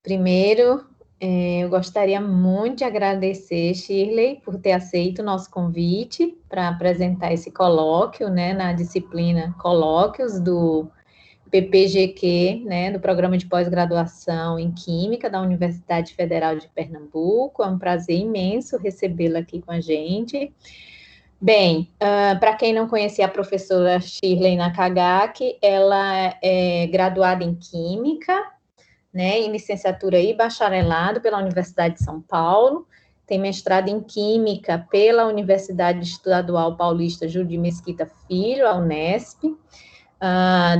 Primeiro, eu gostaria muito de agradecer, Shirley, por ter aceito o nosso convite para apresentar esse colóquio, né, na disciplina Colóquios do PPGQ, né, do Programa de Pós-Graduação em Química da Universidade Federal de Pernambuco. É um prazer imenso recebê-la aqui com a gente. Bem, para quem não conhecia a professora Shirley Nakagaki, ela é graduada em Química, né, em licenciatura e bacharelado pela Universidade de São Paulo, tem mestrado em Química pela Universidade Estadual Paulista Júlio de Mesquita Filho, a Unesp,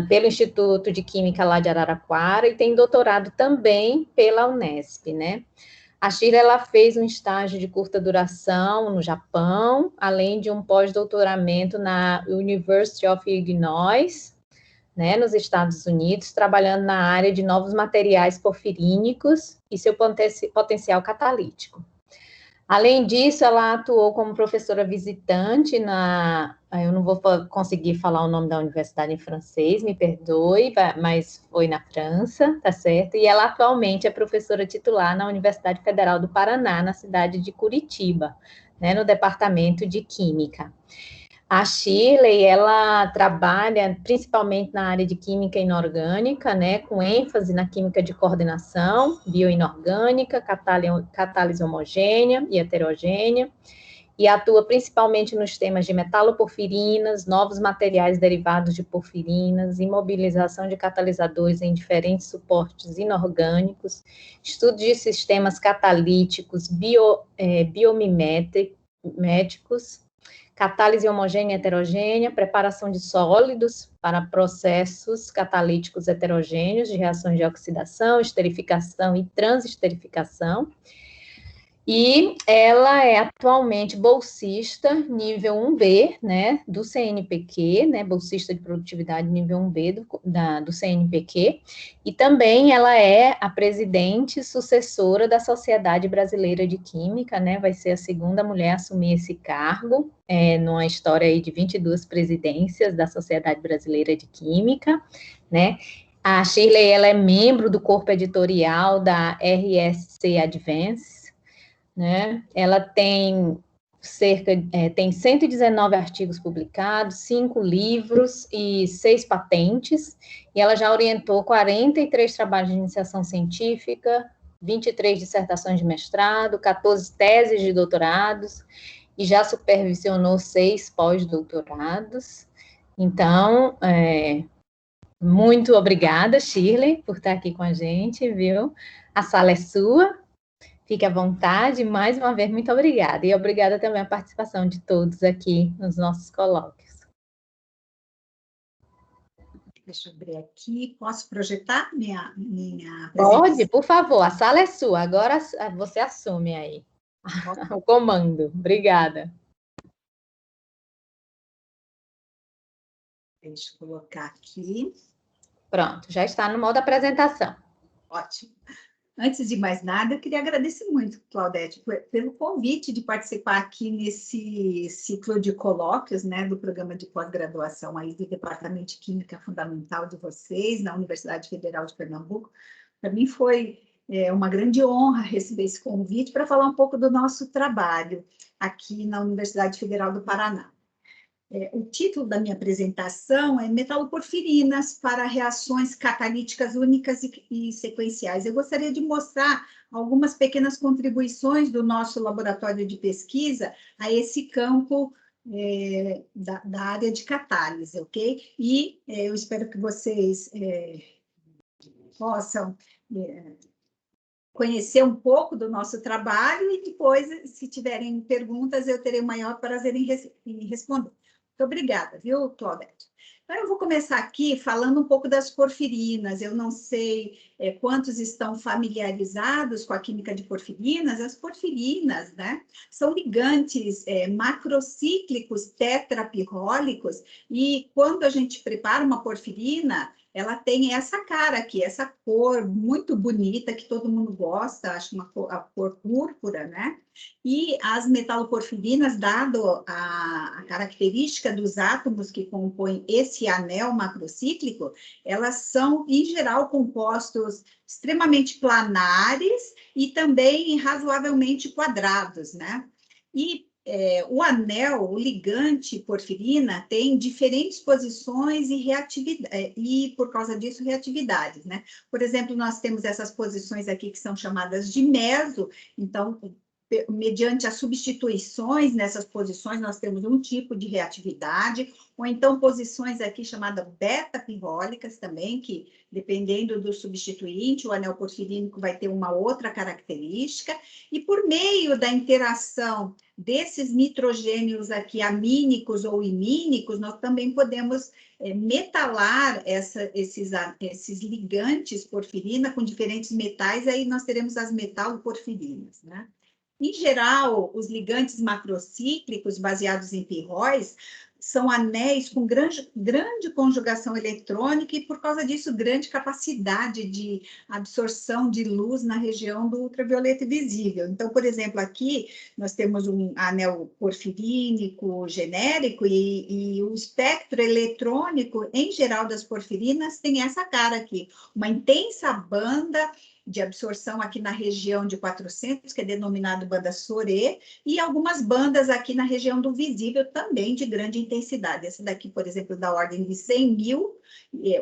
pelo Instituto de Química lá de Araraquara, e tem doutorado também pela Unesp, né. A Shirley, ela fez um estágio de curta duração no Japão, além de um pós-doutoramento na University of Illinois, né, nos Estados Unidos, trabalhando na área de novos materiais porfirínicos e seu potencial catalítico. Além disso, ela atuou como professora visitante eu não vou conseguir falar o nome da universidade em francês, me perdoe, mas foi na França, tá certo? E ela atualmente é professora titular na Universidade Federal do Paraná, na cidade de Curitiba, né, no departamento de Química. A Shirley, ela trabalha principalmente na área de química inorgânica, né, com ênfase na química de coordenação, bioinorgânica, catálise homogênea e heterogênea, e atua principalmente nos temas de metaloporfirinas, novos materiais derivados de porfirinas, imobilização de catalisadores em diferentes suportes inorgânicos, estudo de sistemas catalíticos biomiméticos, catálise homogênea e heterogênea, preparação de sólidos para processos catalíticos heterogêneos de reações de oxidação, esterificação e transesterificação. E ela é atualmente bolsista nível 1B, né, do CNPq, né, bolsista de produtividade nível 1B do CNPq, e também ela é a presidente sucessora da Sociedade Brasileira de Química, né, vai ser a segunda mulher a assumir esse cargo, numa história aí de 22 presidências da Sociedade Brasileira de Química, né. A Shirley, ela é membro do corpo editorial da RSC Advance, né? Ela tem tem 119 artigos publicados, 5 livros e 6 patentes, e ela já orientou 43 trabalhos de iniciação científica, 23 dissertações de mestrado, 14 teses de doutorados, e já supervisionou 6 pós-doutorados. Então, muito obrigada, Shirley, por estar aqui com a gente, viu? A sala é sua. Fique à vontade, mais uma vez, muito obrigada. E obrigada também a participação de todos aqui nos nossos colóquios. Deixa eu ver aqui. Posso projetar minha Pode, por favor. A sala é sua. Agora você assume aí o comando. Obrigada. Deixa eu colocar aqui. Pronto, já está no modo apresentação. Ótimo. Antes de mais nada, eu queria agradecer muito, Claudete, pelo convite de participar aqui nesse ciclo de colóquios, né, do programa de pós-graduação aí do Departamento de Química Fundamental de vocês, na Universidade Federal de Pernambuco. Para mim foi uma grande honra receber esse convite para falar um pouco do nosso trabalho aqui na Universidade Federal do Paraná. O título da minha apresentação é Metaloporfirinas para reações catalíticas únicas e sequenciais. Eu gostaria de mostrar algumas pequenas contribuições do nosso laboratório de pesquisa a esse campo da área de catálise, ok? E eu espero que vocês possam conhecer um pouco do nosso trabalho e depois, se tiverem perguntas, eu terei o maior prazer em responder. Muito obrigada, viu, Claudete? Então, eu vou começar aqui falando um pouco das porfirinas. Eu não sei quantos estão familiarizados com a química de porfirinas. As porfirinas, né, são ligantes macrocíclicos tetrapirrólicos, e quando a gente prepara uma porfirina, ela tem essa cara aqui, essa cor muito bonita, que todo mundo gosta, acho a cor púrpura, né? E as metaloporfirinas, dado a característica dos átomos que compõem esse anel macrocíclico, elas são, em geral, compostos extremamente planares e também razoavelmente quadrados, né? E o anel, o ligante porfirina, tem diferentes posições e reatividade, e por causa disso, reatividades, né? Por exemplo, nós temos essas posições aqui que são chamadas de meso, então, mediante as substituições nessas posições, nós temos um tipo de reatividade, ou então posições aqui chamadas beta-pirrólicas também, que dependendo do substituinte, o anel porfirínico vai ter uma outra característica, e por meio da interação desses nitrogênios aqui amínicos ou imínicos, nós também podemos metalar esses ligantes porfirina com diferentes metais, aí nós teremos as metaloporfirinas, né? Em geral, os ligantes macrocíclicos baseados em pirróis são anéis com grande conjugação eletrônica e, por causa disso, grande capacidade de absorção de luz na região do ultravioleta visível. Então, por exemplo, aqui nós temos um anel porfirínico genérico e o espectro eletrônico, em geral, das porfirinas tem essa cara aqui, uma intensa banda de absorção aqui na região de 400, que é denominado banda Soré, e algumas bandas aqui na região do visível também de grande intensidade. Esse daqui, por exemplo, da ordem de 100 mil,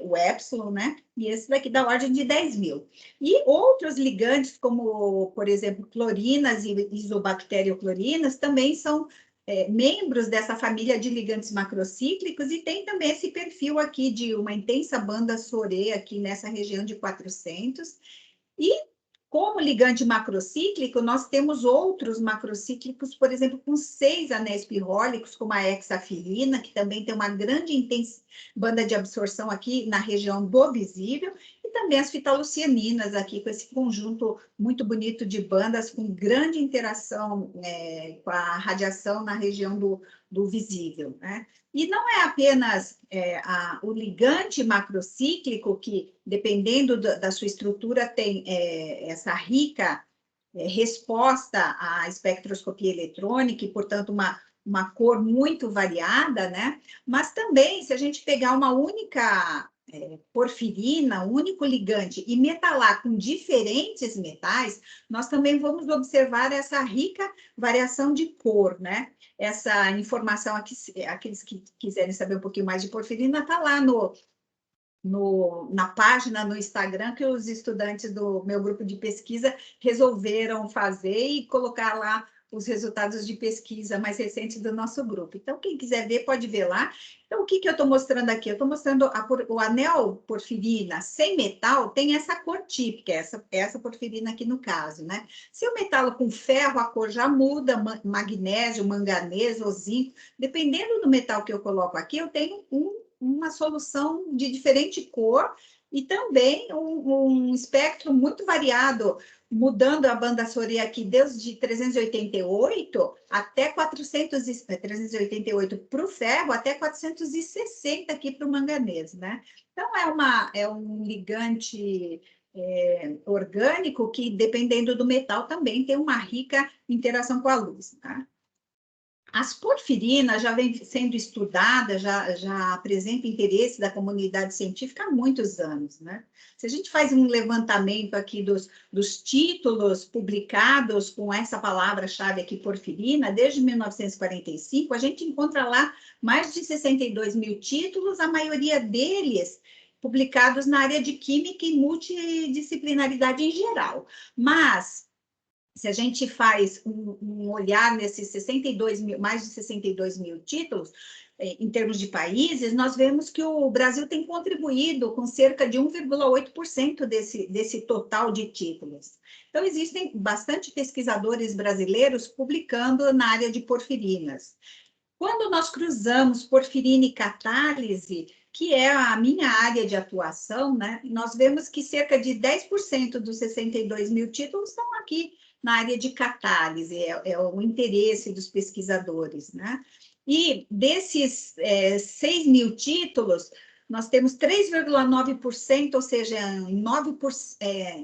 o epsilon, né? E esse daqui da ordem de 10 mil. E outros ligantes, como, por exemplo, clorinas e isobacterioclorinas, também são membros dessa família de ligantes macrocíclicos e tem também esse perfil aqui de uma intensa banda Soré aqui nessa região de 400. E, como ligante macrocíclico, nós temos outros macrocíclicos, por exemplo, com 6 anéis pirrólicos, como a hexafilina, que também tem uma grande banda de absorção aqui na região do visível, e também as fitalucianinas aqui, com esse conjunto muito bonito de bandas, com grande interação com a radiação na região do visível, né? E não é apenas o ligante macrocíclico, que, dependendo da sua estrutura, tem essa rica resposta à espectroscopia eletrônica e, portanto, uma cor muito variada, né? Mas também, se a gente pegar uma única porfirina, um único ligante, e metalar com diferentes metais, nós também vamos observar essa rica variação de cor, né? Essa informação aqui, aqueles que quiserem saber um pouquinho mais de porfirina, está lá na página, no Instagram, que os estudantes do meu grupo de pesquisa resolveram fazer e colocar lá os resultados de pesquisa mais recentes do nosso grupo. Então, quem quiser ver, pode ver lá. Então, o que eu estou mostrando aqui? Eu estou mostrando o anel porfirina sem metal, tem essa cor típica, essa porfirina aqui no caso, né? Se eu metalo com ferro, a cor já muda, magnésio, manganês ou zinco. Dependendo do metal que eu coloco aqui, eu tenho uma solução de diferente cor e também um espectro muito variado, mudando a banda Soré aqui desde 388 até 388 para o ferro, até 460 aqui para o manganês, né? Então, é um ligante orgânico que, dependendo do metal, também tem uma rica interação com a luz, tá? As porfirinas já vêm sendo estudadas, já apresenta interesse da comunidade científica há muitos anos, né? Se a gente faz um levantamento aqui dos títulos publicados com essa palavra-chave aqui, porfirina, desde 1945, a gente encontra lá mais de 62 mil títulos, a maioria deles publicados na área de química e multidisciplinaridade em geral. Mas se a gente faz um olhar nesses 62 mil, mais de 62 mil títulos, em termos de países, nós vemos que o Brasil tem contribuído com cerca de 1,8% desse total de títulos. Então, existem bastante pesquisadores brasileiros publicando na área de porfirinas. Quando nós cruzamos porfirina e catálise, que é a minha área de atuação, né, nós vemos que cerca de 10% dos 62 mil títulos estão aqui na área de catálise, é o interesse dos pesquisadores, né? E desses 6 mil títulos, nós temos 3,9%, ou seja,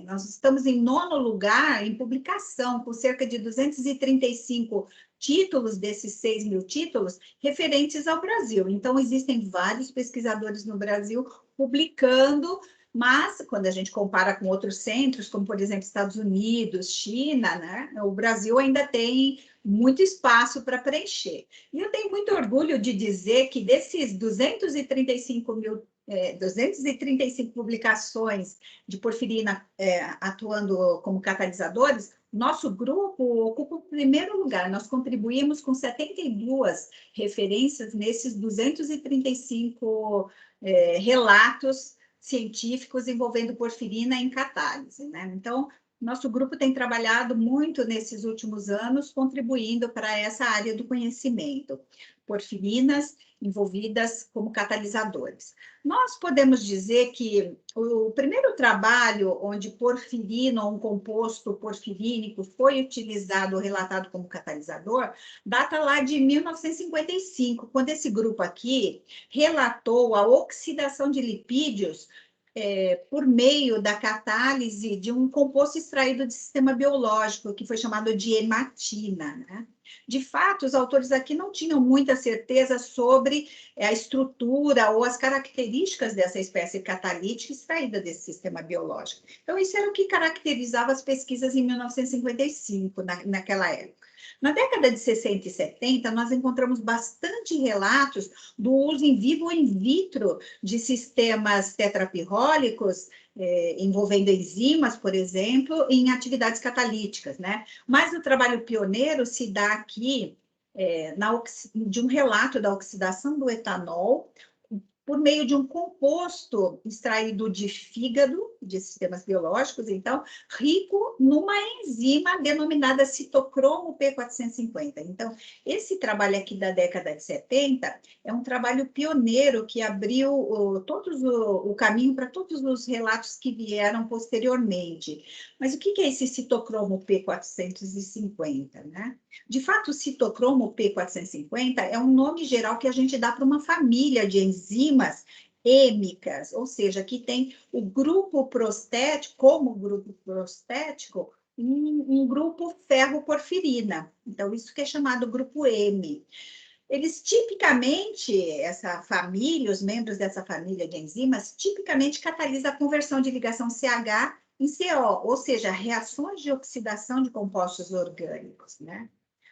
nós estamos em 9º lugar em publicação, com cerca de 235 títulos desses 6 mil títulos referentes ao Brasil. Então, existem vários pesquisadores no Brasil publicando, mas quando a gente compara com outros centros, como, por exemplo, Estados Unidos, China, né, o Brasil ainda tem muito espaço para preencher. E eu tenho muito orgulho de dizer que desses 235 publicações de porfirina atuando como catalisadores, nosso grupo ocupa o primeiro lugar. Nós contribuímos com 72 referências nesses 235 relatos científicos envolvendo porfirina em catálise, né? Então, nosso grupo tem trabalhado muito nesses últimos anos, contribuindo para essa área do conhecimento. Porfirinas envolvidas como catalisadores. Nós podemos dizer que o primeiro trabalho onde porfirina, ou um composto porfirínico, foi utilizado ou relatado como catalisador, data lá de 1955, quando esse grupo aqui relatou a oxidação de lipídios por meio da catálise de um composto extraído do sistema biológico, que foi chamado de hematina, né? De fato, os autores aqui não tinham muita certeza sobre a estrutura ou as características dessa espécie catalítica extraída desse sistema biológico. Então, isso era o que caracterizava as pesquisas em 1955, naquela época. Na década de 60 e 70, nós encontramos bastante relatos do uso em vivo ou in vitro de sistemas tetrapirrólicos, envolvendo enzimas, por exemplo, em atividades catalíticas, né? Mas o trabalho pioneiro se dá aqui de um relato da oxidação do etanol por meio de um composto extraído de fígado, de sistemas biológicos, então, rico numa enzima denominada citocromo P450. Então, esse trabalho aqui da década de 70 é um trabalho pioneiro que abriu o caminho para todos os relatos que vieram posteriormente. Mas o que é esse citocromo P450, né? De fato, o citocromo P450 é um nome geral que a gente dá para uma família de enzimas hêmicas, ou seja, que tem o grupo prostético, como grupo prostético, um grupo ferroporfirina. Então, isso que é chamado grupo M. Eles tipicamente, essa família, os membros dessa família de enzimas, tipicamente catalisam a conversão de ligação CH em CO, ou seja, reações de oxidação de compostos orgânicos, né?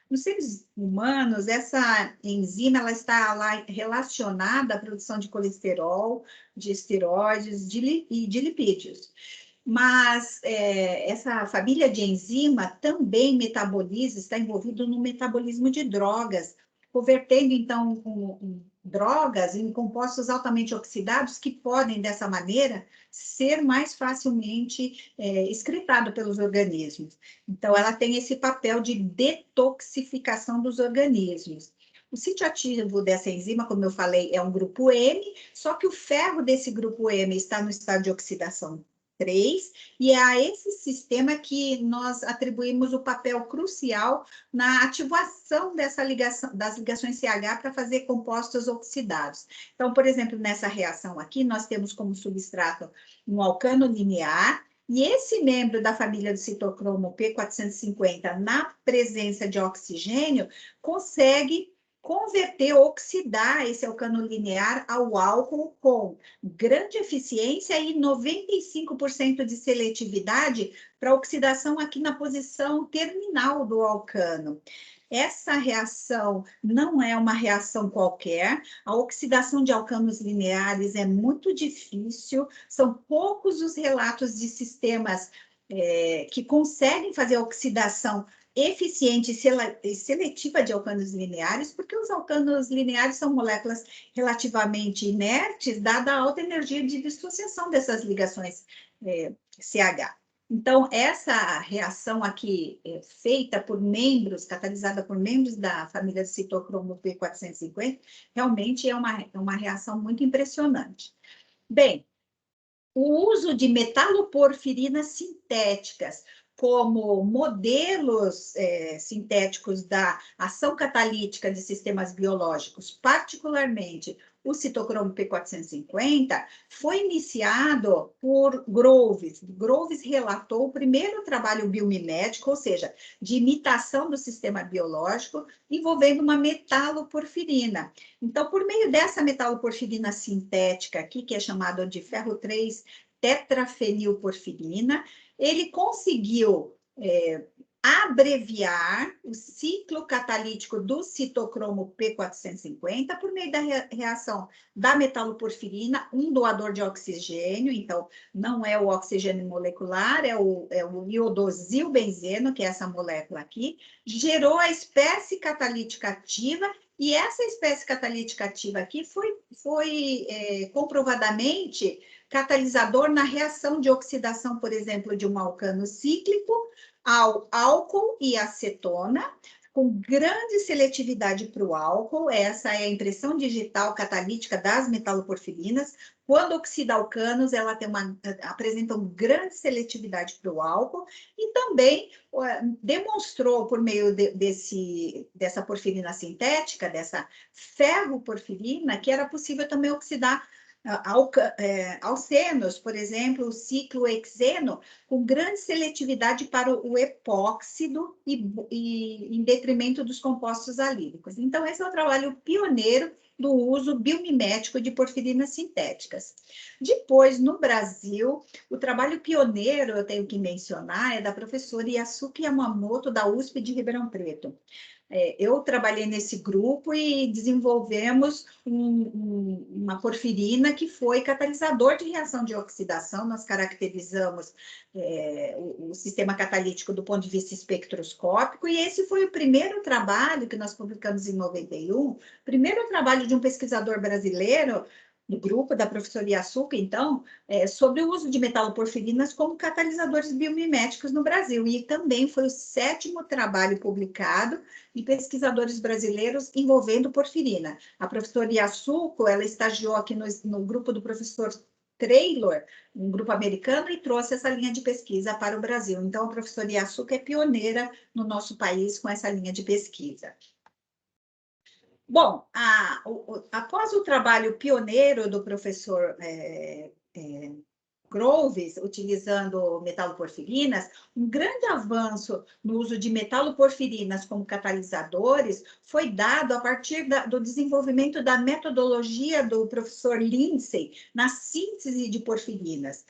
Nos seres humanos, essa enzima ela está lá relacionada à produção de colesterol, de esteroides e de lipídios. Mas essa família de enzima também metaboliza, está envolvido no metabolismo de drogas, convertendo, então, drogas em compostos altamente oxidados que podem, dessa maneira, ser mais facilmente excretados pelos organismos. Então, ela tem esse papel de detoxificação dos organismos. O sítio ativo dessa enzima, como eu falei, é um grupo M, só que o ferro desse grupo M está no estado de oxidação 3, e é a esse sistema que nós atribuímos o papel crucial na ativação dessa ligação, das ligações CH para fazer compostos oxidados. Então, por exemplo, nessa reação aqui, nós temos como substrato um alcano linear, e esse membro da família do citocromo P450, na presença de oxigênio, consegue converter, oxidar esse alcano linear ao álcool com grande eficiência e 95% de seletividade para oxidação aqui na posição terminal do alcano. Essa reação não é uma reação qualquer, a oxidação de alcanos lineares é muito difícil, são poucos os relatos de sistemas que conseguem fazer a oxidação eficiente e seletiva de alcanos lineares, porque os alcanos lineares são moléculas relativamente inertes, dada a alta energia de dissociação dessas ligações CH. Então, essa reação aqui feita por membros, catalisada por membros da família de citocromo P450, realmente é uma reação muito impressionante. Bem, o uso de metaloporfirinas sintéticas como modelos sintéticos da ação catalítica de sistemas biológicos, particularmente o citocromo P450, foi iniciado por Groves. Groves relatou o primeiro trabalho biomimético, ou seja, de imitação do sistema biológico, envolvendo uma metaloporfirina. Então, por meio dessa metaloporfirina sintética aqui, que é chamada de ferro 3 tetrafenilporfirina, ele conseguiu abreviar o ciclo catalítico do citocromo P450 por meio da reação da metaloporfirina, um doador de oxigênio, então não é o oxigênio molecular, é o iodosilbenzeno, que é essa molécula aqui, gerou a espécie catalítica ativa, e essa espécie catalítica ativa aqui foi comprovadamente catalisador na reação de oxidação, por exemplo, de um alcano cíclico ao álcool e acetona, com grande seletividade para o álcool. Essa é a impressão digital catalítica das metaloporfirinas. Quando oxida alcanos, ela apresenta uma grande seletividade para o álcool, e também demonstrou, por meio dessa porfirina sintética, dessa ferroporfirina, que era possível também oxidar alcenos, por exemplo, o ciclohexeno, com grande seletividade para o epóxido e em detrimento dos compostos alílicos. Então, esse é o trabalho pioneiro do uso biomimético de porfirinas sintéticas. Depois, no Brasil, o trabalho pioneiro, eu tenho que mencionar, é da professora Yasuki Yamamoto, da USP de Ribeirão Preto. Eu trabalhei nesse grupo e desenvolvemos uma porfirina que foi catalisador de reação de oxidação. Nós caracterizamos o sistema catalítico do ponto de vista espectroscópico, e esse foi o primeiro trabalho que nós publicamos em 91, primeiro trabalho de um pesquisador brasileiro, do grupo da professora Yasuka, então, sobre o uso de metaloporfirinas como catalisadores biomiméticos no Brasil. E também foi o 7º trabalho publicado de pesquisadores brasileiros envolvendo porfirina. A professora Yasuko, ela estagiou aqui no grupo do professor Traylor, um grupo americano, e trouxe essa linha de pesquisa para o Brasil. Então, a professora Yasuko é pioneira no nosso país com essa linha de pesquisa. Bom, após o trabalho pioneiro do professor Groves, utilizando metaloporfirinas, um grande avanço no uso de metaloporfirinas como catalisadores foi dado a partir do desenvolvimento da metodologia do professor Lindsay na síntese de porfirinas.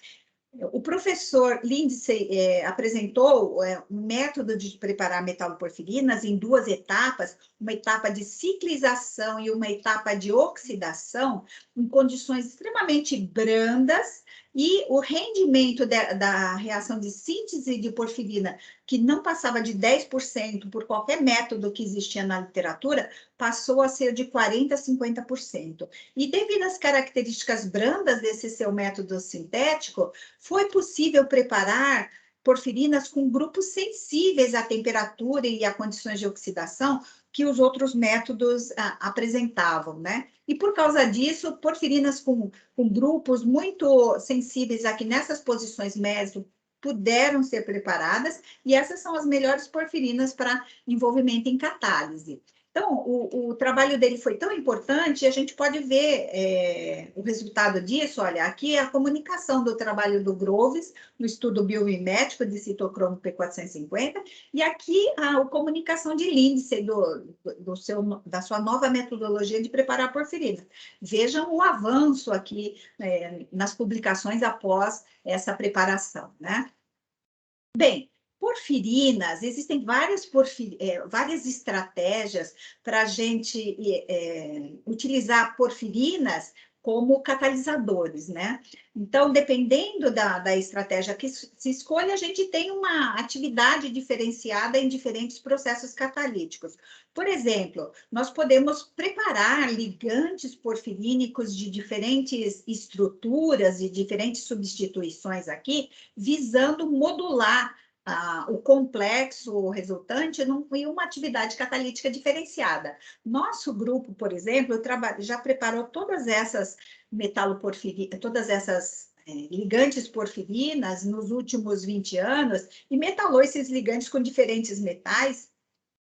O professor Lindsay apresentou um método de preparar metaloporfirinas em 2 etapas, uma etapa de ciclização e uma etapa de oxidação, em condições extremamente brandas, e o rendimento da reação de síntese de porfirina, que não passava de 10% por qualquer método que existia na literatura, passou a ser de 40% a 50%. E devido às características brandas desse seu método sintético, foi possível preparar porfirinas com grupos sensíveis à temperatura e a condições de oxidação que os outros métodos apresentavam, né? E por causa disso, porfirinas com grupos muito sensíveis aqui nessas posições meso puderam ser preparadas, e essas são as melhores porfirinas para envolvimento em catálise. Então, o trabalho dele foi tão importante, a gente pode ver o resultado disso. Olha, aqui é a comunicação do trabalho do Groves, no estudo biomimético de citocromo P450, e aqui a comunicação de Lindsay, da sua nova metodologia de preparar porfirina. Vejam o avanço aqui nas publicações após essa preparação, né? Bem, porfirinas, existem várias estratégias para a gente utilizar porfirinas como catalisadores, né? Então, dependendo da estratégia que se escolha, a gente tem uma atividade diferenciada em diferentes processos catalíticos. Por exemplo, nós podemos preparar ligantes porfirínicos de diferentes estruturas e diferentes substituições aqui, visando modular o complexo resultante em uma atividade catalítica diferenciada. Nosso grupo, por exemplo, já preparou todas essas metaloporfirinas, todas essas ligantes porfirinas nos últimos 20 anos e metalou esses ligantes com diferentes metais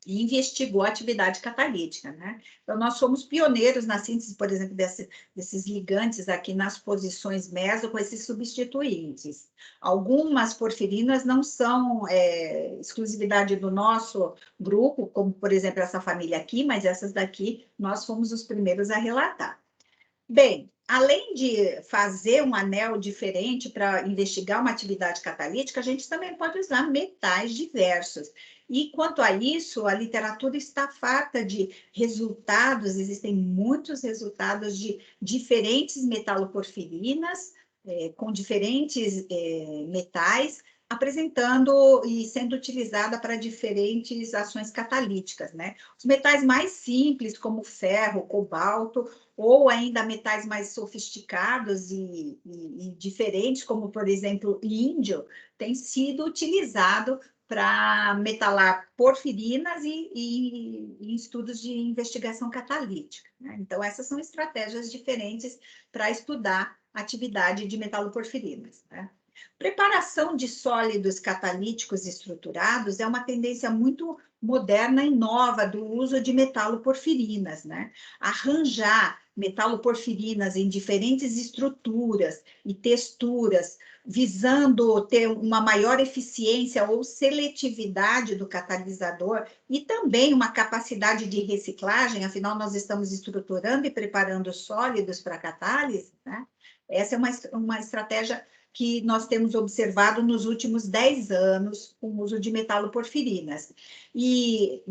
e investigou a atividade catalítica, né? Então, nós somos pioneiros na síntese, por exemplo, desses ligantes aqui nas posições meso com esses substituintes. Algumas porfirinas não são exclusividade do nosso grupo, como, por exemplo, essa família aqui, mas essas daqui nós fomos os primeiros a relatar. Bem, além de fazer um anel diferente para investigar uma atividade catalítica, a gente também pode usar metais diversos. E quanto a isso, a literatura está farta de resultados, existem muitos resultados de diferentes metaloporfirinas, com diferentes metais, apresentando e sendo utilizada para diferentes ações catalíticas, né? Os metais mais simples, como ferro, cobalto, ou ainda metais mais sofisticados e diferentes, como, por exemplo, índio, tem sido utilizado para metalar porfirinas e em estudos de investigação catalítica, né? Então, essas são estratégias diferentes para estudar a atividade de metaloporfirinas, né? Preparação de sólidos catalíticos estruturados é uma tendência muito moderna e nova do uso de metaloporfirinas, né? Arranjar metaloporfirinas em diferentes estruturas e texturas, visando ter uma maior eficiência ou seletividade do catalisador e também uma capacidade de reciclagem, afinal, nós estamos estruturando e preparando sólidos para catálise, né? Essa é uma estratégia que nós temos observado nos últimos 10 anos com o uso de metaloporfirinas. E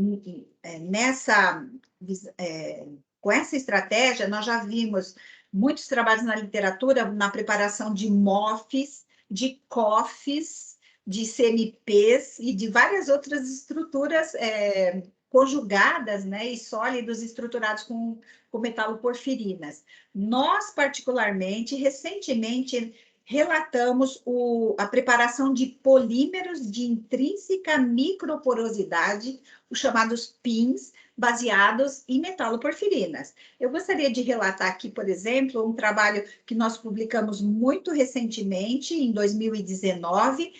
com essa estratégia, nós já vimos muitos trabalhos na literatura na preparação de MOFs, de COFs, de CMPs e de várias outras estruturas conjugadas, né, e sólidos estruturados com metaloporfirinas. Nós, particularmente, recentemente, relatamos a preparação de polímeros de intrínseca microporosidade, os chamados PINs, baseados em metaloporfirinas. Eu gostaria de relatar aqui, por exemplo, um trabalho que nós publicamos muito recentemente, em 2019,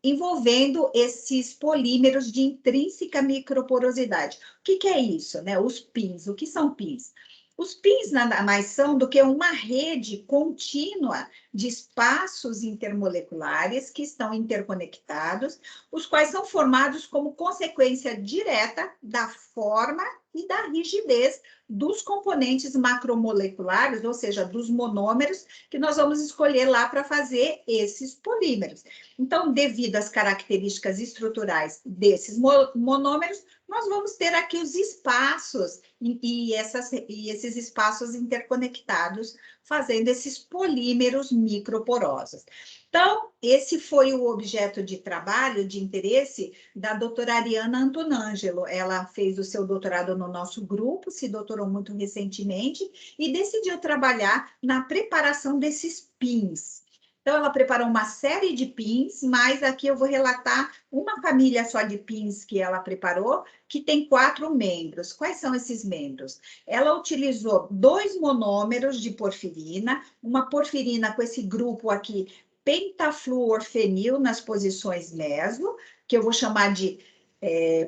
envolvendo esses polímeros de intrínseca microporosidade. O que é isso, né? Os PINs. O que são PINs? Os PINs nada mais são do que uma rede contínua de espaços intermoleculares que estão interconectados, os quais são formados como consequência direta da forma e da rigidez dos componentes macromoleculares, ou seja, dos monômeros, que nós vamos escolher lá para fazer esses polímeros. Então, devido às características estruturais desses monômeros, nós vamos ter aqui os espaços e esses espaços interconectados, fazendo esses polímeros microporosos. Então, esse foi o objeto de trabalho, de interesse, da doutora Ariana Antonangelo. Ela fez o seu doutorado no nosso grupo, se doutorou muito recentemente, e decidiu trabalhar na preparação desses pins. Então, ela preparou uma série de pins, mas aqui eu vou relatar uma família só de pins que ela preparou, que tem 4 membros. Quais são esses membros? Ela utilizou 2 monômeros de porfirina, uma porfirina com esse grupo aqui, pentafluorfenil, nas posições meso, que eu vou chamar de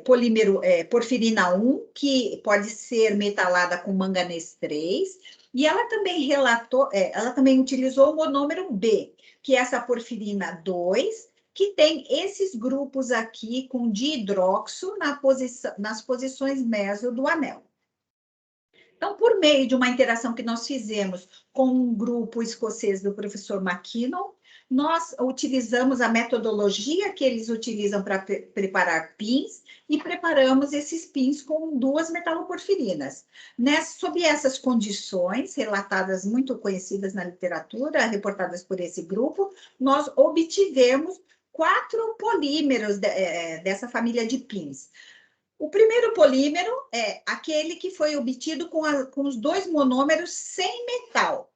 polímero porfirina 1, que pode ser metalada com manganês 3, e ela também ela também utilizou o monômero B, que é essa porfirina 2, que tem esses grupos aqui com dihidroxo nas posições meso do anel. Então, por meio de uma interação que nós fizemos com um grupo escocês do professor McKinnon, nós utilizamos a metodologia que eles utilizam para preparar pins e preparamos esses pins com 2 metaloporfirinas. Sob essas condições, relatadas, muito conhecidas na literatura, reportadas por esse grupo, nós obtivemos 4 polímeros dessa família de pins. O primeiro polímero é aquele que foi obtido com os 2 monômeros sem metal.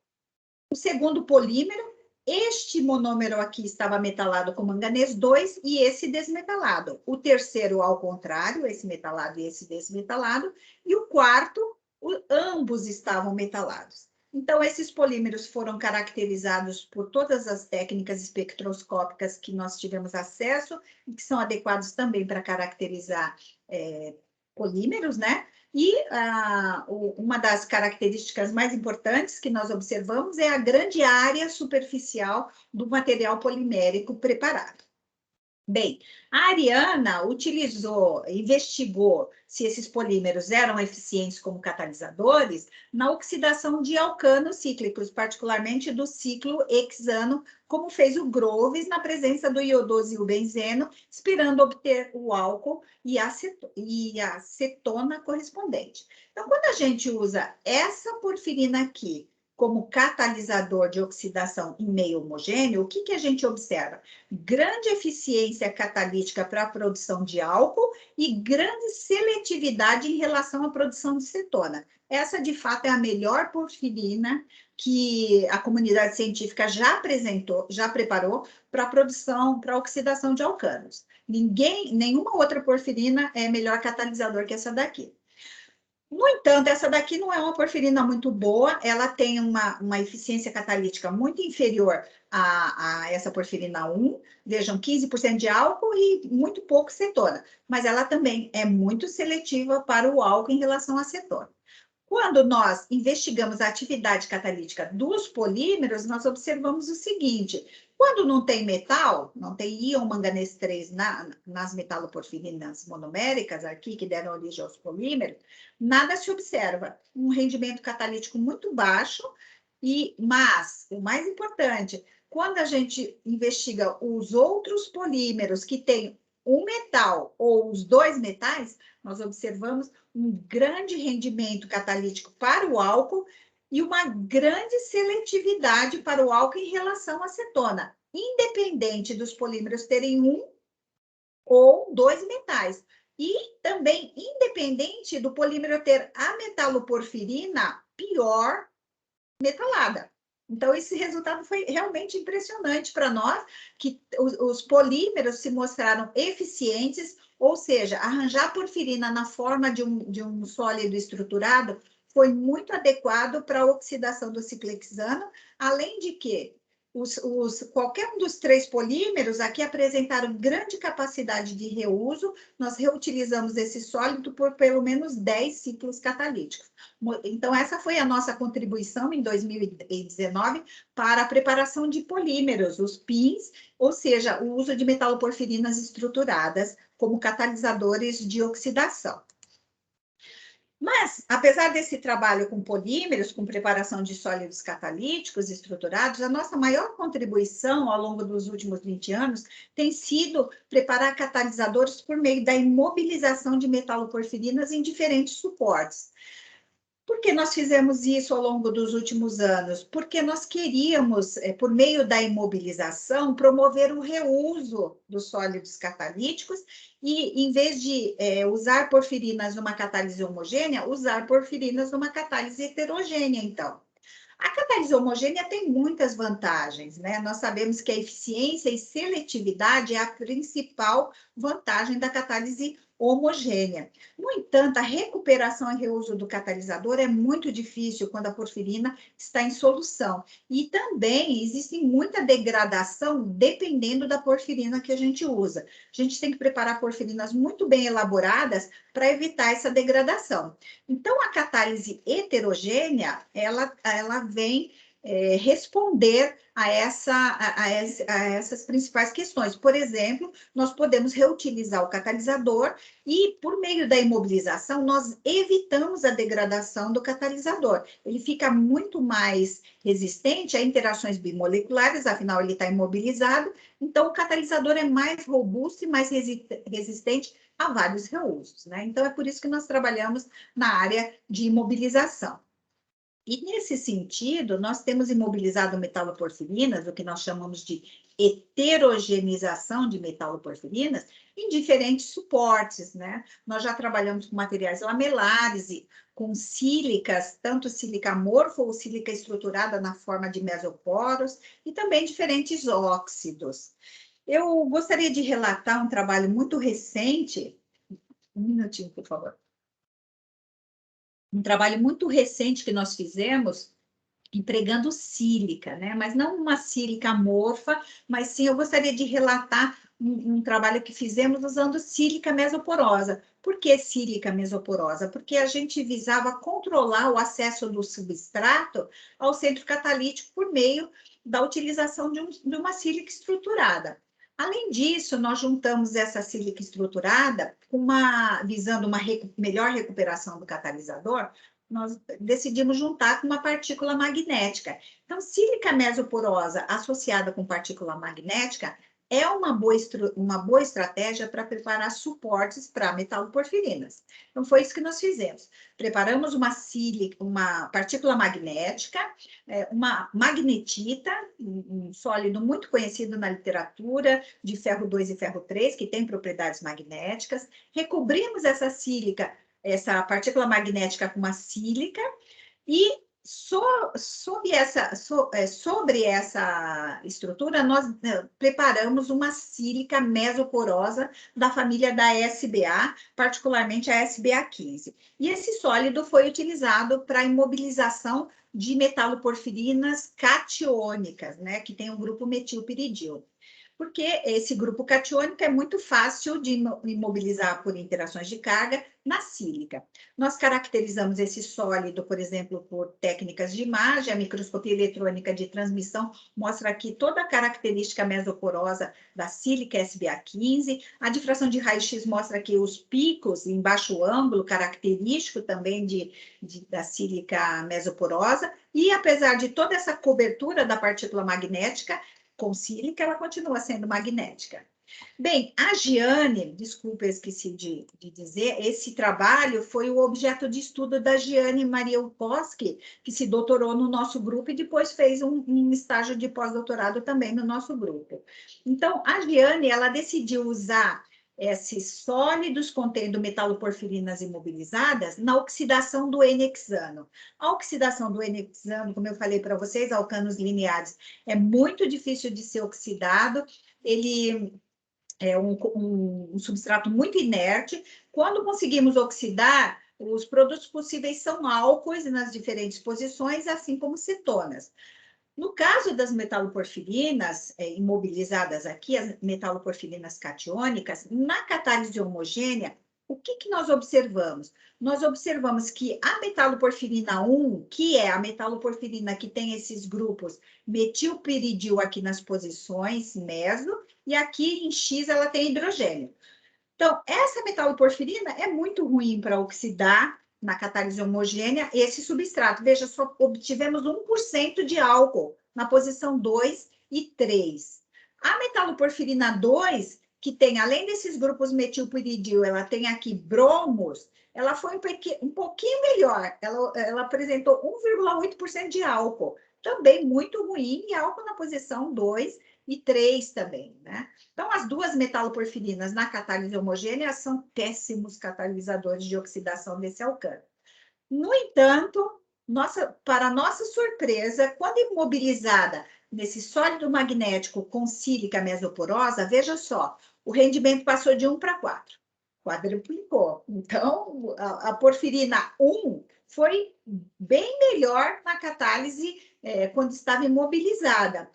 O segundo polímero, este monômero aqui estava metalado com manganês 2 e esse desmetalado. O terceiro, ao contrário, esse metalado e esse desmetalado. E o quarto, ambos estavam metalados. Então, esses polímeros foram caracterizados por todas as técnicas espectroscópicas que nós tivemos acesso e que são adequados também para caracterizar polímeros, né? E uma das características mais importantes que nós observamos é a grande área superficial do material polimérico preparado. Bem, a Ariana investigou se esses polímeros eram eficientes como catalisadores na oxidação de alcanos cíclicos, particularmente do ciclo hexano, como fez o Groves na presença do iodoso e o benzeno, esperando obter o álcool e a cetona correspondente. Então, quando a gente usa essa porfirina aqui como catalisador de oxidação em meio homogêneo, o que a gente observa? Grande eficiência catalítica para a produção de álcool e grande seletividade em relação à produção de cetona. Essa, de fato, é a melhor porfirina que a comunidade científica já apresentou, já preparou para a produção, para a oxidação de alcanos. Nenhuma outra porfirina é melhor catalisador que essa daqui. No entanto, essa daqui não é uma porfirina muito boa, ela tem uma eficiência catalítica muito inferior a essa porfirina 1, vejam, 15% de álcool e muito pouco cetona, mas ela também é muito seletiva para o álcool em relação à cetona. Quando nós investigamos a atividade catalítica dos polímeros, nós observamos o seguinte: quando não tem metal, não tem íon manganês 3 nas metaloporfirinas monoméricas aqui, que deram origem aos polímeros, nada se observa. Um rendimento catalítico muito baixo, mas, o mais importante, quando a gente investiga os outros polímeros que têm um metal ou os dois metais, nós observamos um grande rendimento catalítico para o álcool e uma grande seletividade para o álcool em relação à cetona, independente dos polímeros terem um ou dois metais. E também independente do polímero ter a metaloporfirina pior metalada. Então, esse resultado foi realmente impressionante para nós, que os polímeros se mostraram eficientes, ou seja, arranjar porfirina na forma de um sólido estruturado foi muito adequado para a oxidação do ciclohexano, além de que qualquer um dos três polímeros aqui apresentaram grande capacidade de reuso, nós reutilizamos esse sólido por pelo menos 10 ciclos catalíticos. Então, essa foi a nossa contribuição em 2019 para a preparação de polímeros, os PINs, ou seja, o uso de metaloporfirinas estruturadas como catalisadores de oxidação. Mas, apesar desse trabalho com polímeros, com preparação de sólidos catalíticos estruturados, a nossa maior contribuição ao longo dos últimos 20 anos tem sido preparar catalisadores por meio da imobilização de metaloporfirinas em diferentes suportes. Por que nós fizemos isso ao longo dos últimos anos? Porque nós queríamos, por meio da imobilização, promover o reuso dos sólidos catalíticos e, em vez de usar porfirinas numa catálise homogênea, usar porfirinas numa catálise heterogênea, então. A catálise homogênea tem muitas vantagens, né? Nós sabemos que a eficiência e seletividade é a principal vantagem da catálise homogênea. No entanto, a recuperação e reuso do catalisador é muito difícil quando a porfirina está em solução. E também existe muita degradação dependendo da porfirina que a gente usa. A gente tem que preparar porfirinas muito bem elaboradas para evitar essa degradação. Então, a catálise heterogênea, ela vem responder a essas principais questões. Por exemplo, nós podemos reutilizar o catalisador e, por meio da imobilização, nós evitamos a degradação do catalisador. Ele fica muito mais resistente a interações bimoleculares, afinal, ele está imobilizado, então o catalisador é mais robusto e mais resistente a vários reusos, né? Então, é por isso que nós trabalhamos na área de imobilização. E, nesse sentido, nós temos imobilizado metaloporfirinas, o que nós chamamos de heterogenização de metaloporfirinas, em diferentes suportes, né? Nós já trabalhamos com materiais lamelares e com sílicas, tanto sílica amorfa ou sílica estruturada na forma de mesoporos, e também diferentes óxidos. Eu gostaria de relatar um trabalho muito recente. Um minutinho, por favor. Um trabalho muito recente que nós fizemos empregando sílica, né? Mas não uma sílica amorfa, mas sim eu gostaria de relatar um trabalho que fizemos usando sílica mesoporosa. Por que sílica mesoporosa? Porque a gente visava controlar o acesso do substrato ao centro catalítico por meio da utilização de uma sílica estruturada. Além disso, nós juntamos essa sílica estruturada visando uma melhor recuperação do catalisador, nós decidimos juntar com uma partícula magnética. Então, sílica mesoporosa associada com partícula magnética é uma boa estratégia para preparar suportes para metaloporfirinas. Então, foi isso que nós fizemos. Preparamos uma partícula magnética, uma magnetita, um sólido muito conhecido na literatura, de ferro 2 e ferro 3, que tem propriedades magnéticas. Recobrimos essa partícula magnética com uma sílica e sobre essa estrutura, nós preparamos uma sílica mesoporosa da família da SBA, particularmente a SBA15. E esse sólido foi utilizado para imobilização de metaloporfirinas catiônicas, né, que tem o grupo metilpiridil. Porque esse grupo catiônico é muito fácil de imobilizar por interações de carga na sílica. Nós caracterizamos esse sólido, por exemplo, por técnicas de imagem, a microscopia eletrônica de transmissão mostra aqui toda a característica mesoporosa da sílica SBA15, a difração de raio-x mostra aqui os picos em baixo ângulo, característico também da sílica mesoporosa, e apesar de toda essa cobertura da partícula magnética, com sílica, ela continua sendo magnética. Bem, a Giane, desculpa, eu esqueci de dizer, esse trabalho foi o objeto de estudo da Giane Mariukoski, que se doutorou no nosso grupo e depois fez um estágio de pós-doutorado também no nosso grupo. Então, a Giane, ela decidiu usar esses sólidos contendo metaloporfirinas imobilizadas na oxidação do N-hexano. A oxidação do N-hexano, como eu falei para vocês, alcanos lineares, é muito difícil de ser oxidado, ele é um substrato muito inerte. Quando conseguimos oxidar, os produtos possíveis são álcoois nas diferentes posições, assim como cetonas. No caso das metaloporfirinas imobilizadas aqui, as metaloporfirinas catiônicas, na catálise homogênea, o que nós observamos? Nós observamos que a metaloporfirina 1, que é a metaloporfirina que tem esses grupos metilpiridil aqui nas posições meso, e aqui em X ela tem hidrogênio. Então, essa metaloporfirina é muito ruim para oxidar na catálise homogênea esse substrato. Veja, só obtivemos 1% de álcool na posição 2 e 3. A metaloporfirina 2, que tem, além desses grupos metilpiridil, ela tem aqui bromos, ela foi um pouquinho melhor. Ela apresentou 1,8% de álcool. Também muito ruim, e álcool na posição 2 e 3 também, né? Então, as duas metaloporfirinas na catálise homogênea são péssimos catalisadores de oxidação desse alcano. No entanto, para nossa surpresa, quando imobilizada nesse sólido magnético com sílica mesoporosa, veja só, o rendimento passou de 1 para 4, quadruplicou. Então, a porfirina 1 foi bem melhor na catálise quando estava imobilizada,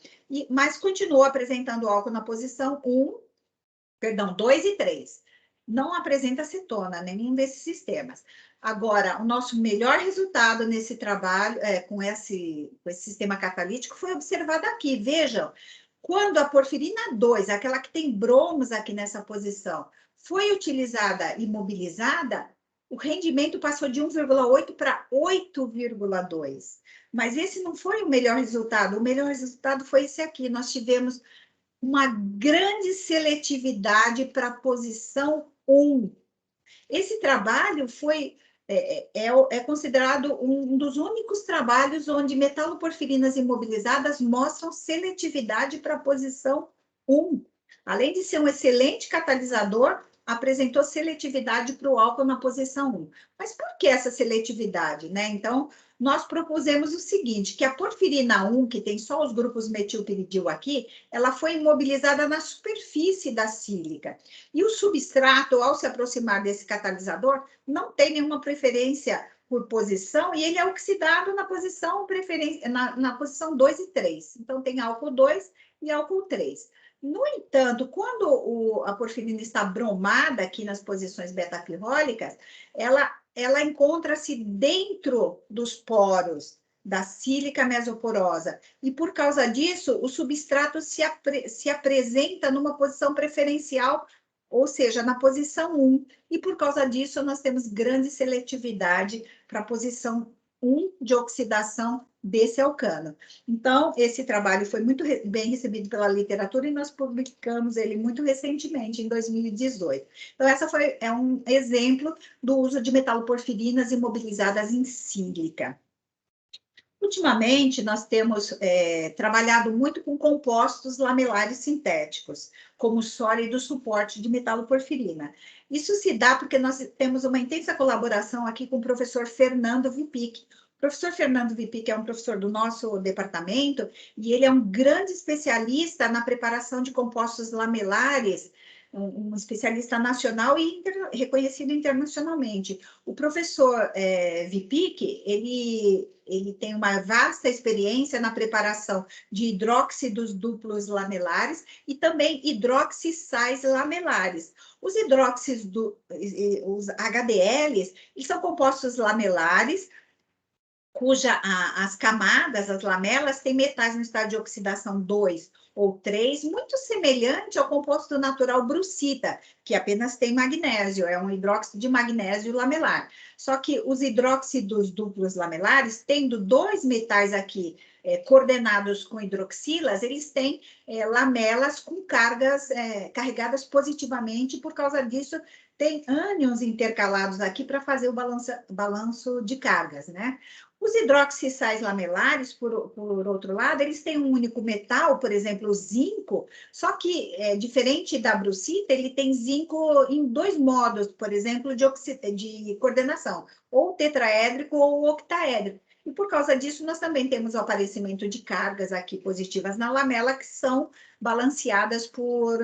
mas continuou apresentando álcool na posição 2 e 3. Não apresenta cetona, nenhum desses sistemas. Agora, o nosso melhor resultado nesse trabalho, com esse sistema catalítico, foi observado aqui. Vejam, quando a porfirina 2, aquela que tem bromos aqui nessa posição, foi utilizada e mobilizada, o rendimento passou de 1,8 para 8,2. Mas esse não foi o melhor resultado. O melhor resultado foi esse aqui. Nós tivemos uma grande seletividade para a posição 1. Esse trabalho é considerado um dos únicos trabalhos onde metaloporfirinas imobilizadas mostram seletividade para a posição 1. Além de ser um excelente catalisador, apresentou seletividade para o álcool na posição 1. Mas por que essa seletividade, né? Então, nós propusemos o seguinte, que a porfirina 1, que tem só os grupos metilpiridil aqui, ela foi imobilizada na superfície da sílica. E o substrato, ao se aproximar desse catalisador, não tem nenhuma preferência por posição, e ele é oxidado na posição na posição 2 e 3. Então, tem álcool 2 e álcool 3. No entanto, quando a porfirina está bromada aqui nas posições beta-pirrólicas, ela encontra-se dentro dos poros da sílica mesoporosa, e por causa disso, o substrato se apresenta numa posição preferencial, ou seja, na posição 1, e por causa disso nós temos grande seletividade para a posição 1 de oxidação desse alcano. Então, esse trabalho foi muito bem recebido pela literatura e nós publicamos ele muito recentemente, em 2018. Então, é um exemplo do uso de metaloporfirinas imobilizadas em sílica. Ultimamente, nós temos trabalhado muito com compostos lamelares sintéticos, como sólido suporte de metaloporfirina. Isso se dá porque nós temos uma intensa colaboração aqui com o professor Fernando Vipic. O professor Fernando Vipic é um professor do nosso departamento e ele é um grande especialista na preparação de compostos lamelares, um especialista nacional e reconhecido internacionalmente. O professor Vipic, ele tem uma vasta experiência na preparação de hidróxidos duplos lamelares e também hidroxissais lamelares. Os os HDLs, eles são compostos lamelares, as camadas, as lamelas, têm metais no estado de oxidação 2 ou 3, muito semelhante ao composto natural brucita, que apenas tem magnésio, é um hidróxido de magnésio lamelar. Só que os hidróxidos duplos lamelares, tendo dois metais aqui coordenados com hidroxilas, eles têm lamelas com cargas carregadas positivamente, por causa disso, tem ânions intercalados aqui para fazer o balanço de cargas, né? Os hidroxissais lamelares, por outro lado, eles têm um único metal, por exemplo, o zinco, só que, diferente da brucita, ele tem zinco em dois modos, por exemplo, de coordenação, ou tetraédrico ou octaédrico. E por causa disso, nós também temos o aparecimento de cargas aqui positivas na lamela, que são balanceadas por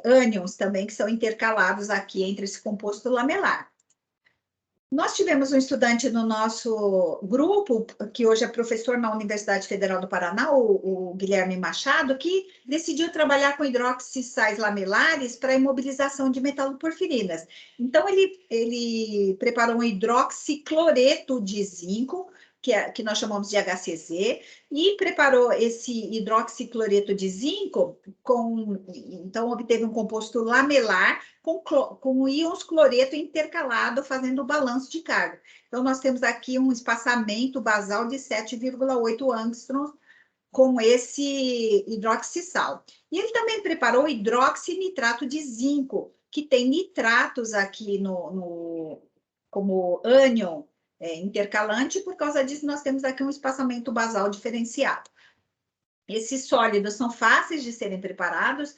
ânions também, que são intercalados aqui entre esse composto lamelar. Nós tivemos um estudante no nosso grupo, que hoje é professor na Universidade Federal do Paraná, o Guilherme Machado, que decidiu trabalhar com hidroxissais lamelares para imobilização de metaloporfirinas. Então, ele preparou um hidroxicloreto de zinco, que nós chamamos de HCZ, e preparou esse hidroxicloreto de zinco então obteve um composto lamelar com íons cloreto intercalado, fazendo o balanço de carga. Então, nós temos aqui um espaçamento basal de 7,8 angstroms com esse hidroxissal. E ele também preparou hidroxinitrato de zinco, que tem nitratos aqui como ânion, intercalante, por causa disso nós temos aqui um espaçamento basal diferenciado. Esses sólidos são fáceis de serem preparados.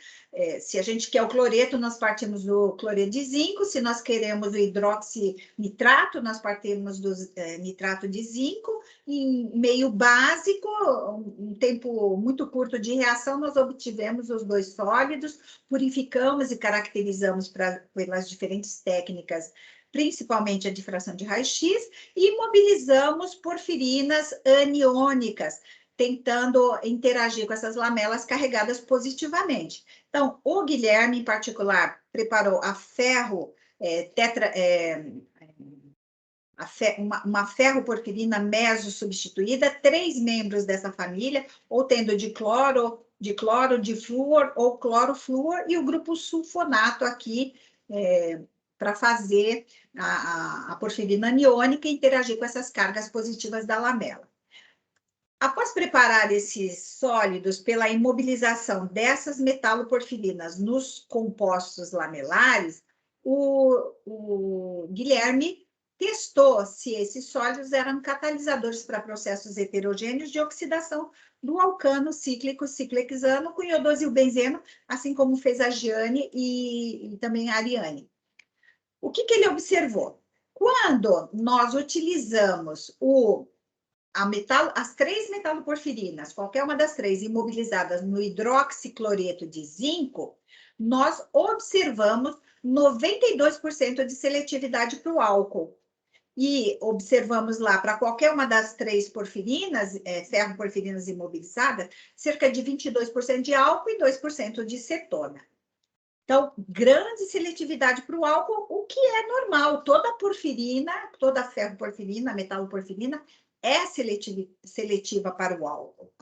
Se a gente quer o cloreto, nós partimos do cloreto de zinco. Se nós queremos o hidroxinitrato, nós partimos do nitrato de zinco. Em meio básico, um tempo muito curto de reação, nós obtivemos os dois sólidos, purificamos e caracterizamos pelas diferentes técnicas, principalmente a difração de raio-x, e mobilizamos porfirinas aniônicas, tentando interagir com essas lamelas carregadas positivamente. Então, o Guilherme, em particular, preparou a uma ferroporfirina meso-substituída, 3 membros dessa família, ou tendo de cloro, de flúor ou cloroflúor, e o grupo sulfonato aqui, para fazer a porfirina aniônica e interagir com essas cargas positivas da lamela. Após preparar esses sólidos pela imobilização dessas metaloporfirinas nos compostos lamelares, o Guilherme testou se esses sólidos eram catalisadores para processos heterogêneos de oxidação do alcano cíclico ciclohexano com iodosilbenzeno, assim como fez a Giane e também a Ariane. O que ele observou? Quando nós utilizamos as 3 metaloporfirinas, qualquer uma das 3, imobilizadas no hidroxicloreto de zinco, nós observamos 92% de seletividade para o álcool. e observamos lá, para qualquer uma das 3 porfirinas, ferroporfirinas imobilizadas, cerca de 22% de álcool e 2% de cetona. Então, grande seletividade para o álcool, o que é normal. Toda porfirina, toda ferroporfirina, metaloporfirina, é seletiva para o álcool.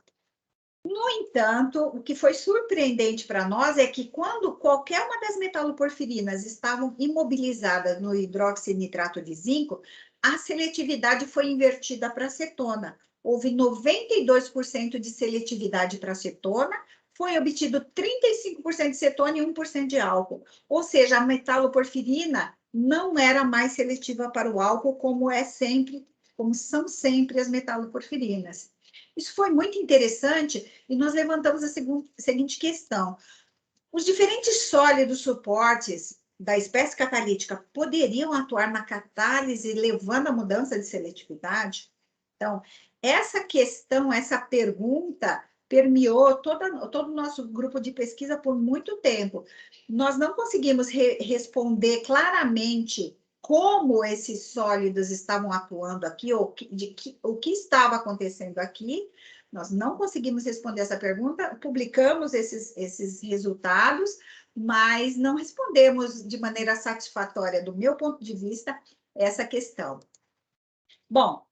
No entanto, o que foi surpreendente para nós é que quando qualquer uma das metaloporfirinas estavam imobilizadas no hidroxinitrato de zinco, a seletividade foi invertida para acetona. Houve 92% de seletividade para acetona, foi obtido 35% de cetona e 1% de álcool. Ou seja, a metaloporfirina não era mais seletiva para o álcool, como são sempre as metaloporfirinas. Isso foi muito interessante e nós levantamos a seguinte questão. Os diferentes sólidos suportes da espécie catalítica poderiam atuar na catálise, levando à mudança de seletividade? Então, essa questão, essa pergunta, permeou todo o nosso grupo de pesquisa por muito tempo. Nós não conseguimos responder claramente como esses sólidos estavam atuando aqui, ou o que estava acontecendo aqui. Nós não conseguimos responder essa pergunta, publicamos esses resultados, mas não respondemos de maneira satisfatória, do meu ponto de vista, essa questão. Bom,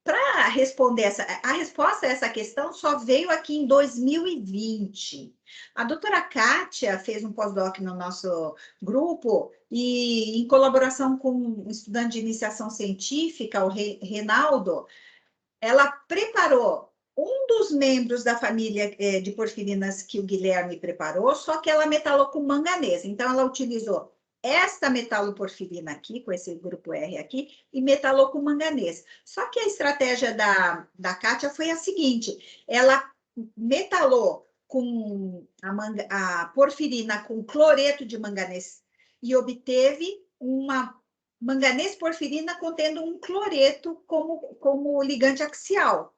para responder a resposta a essa questão só veio aqui em 2020. A doutora Kátia fez um pós-doc no nosso grupo e, em colaboração com um estudante de iniciação científica, o Reinaldo, ela preparou um dos membros da família de porfirinas que o Guilherme preparou, só que ela metalou com manganês. Então, ela utilizou esta metaloporfirina aqui, com esse grupo R aqui, e metalou com manganês. Só que a estratégia da Kátia foi a seguinte, ela metalou com a porfirina com cloreto de manganês e obteve uma manganês porfirina contendo um cloreto como ligante axial.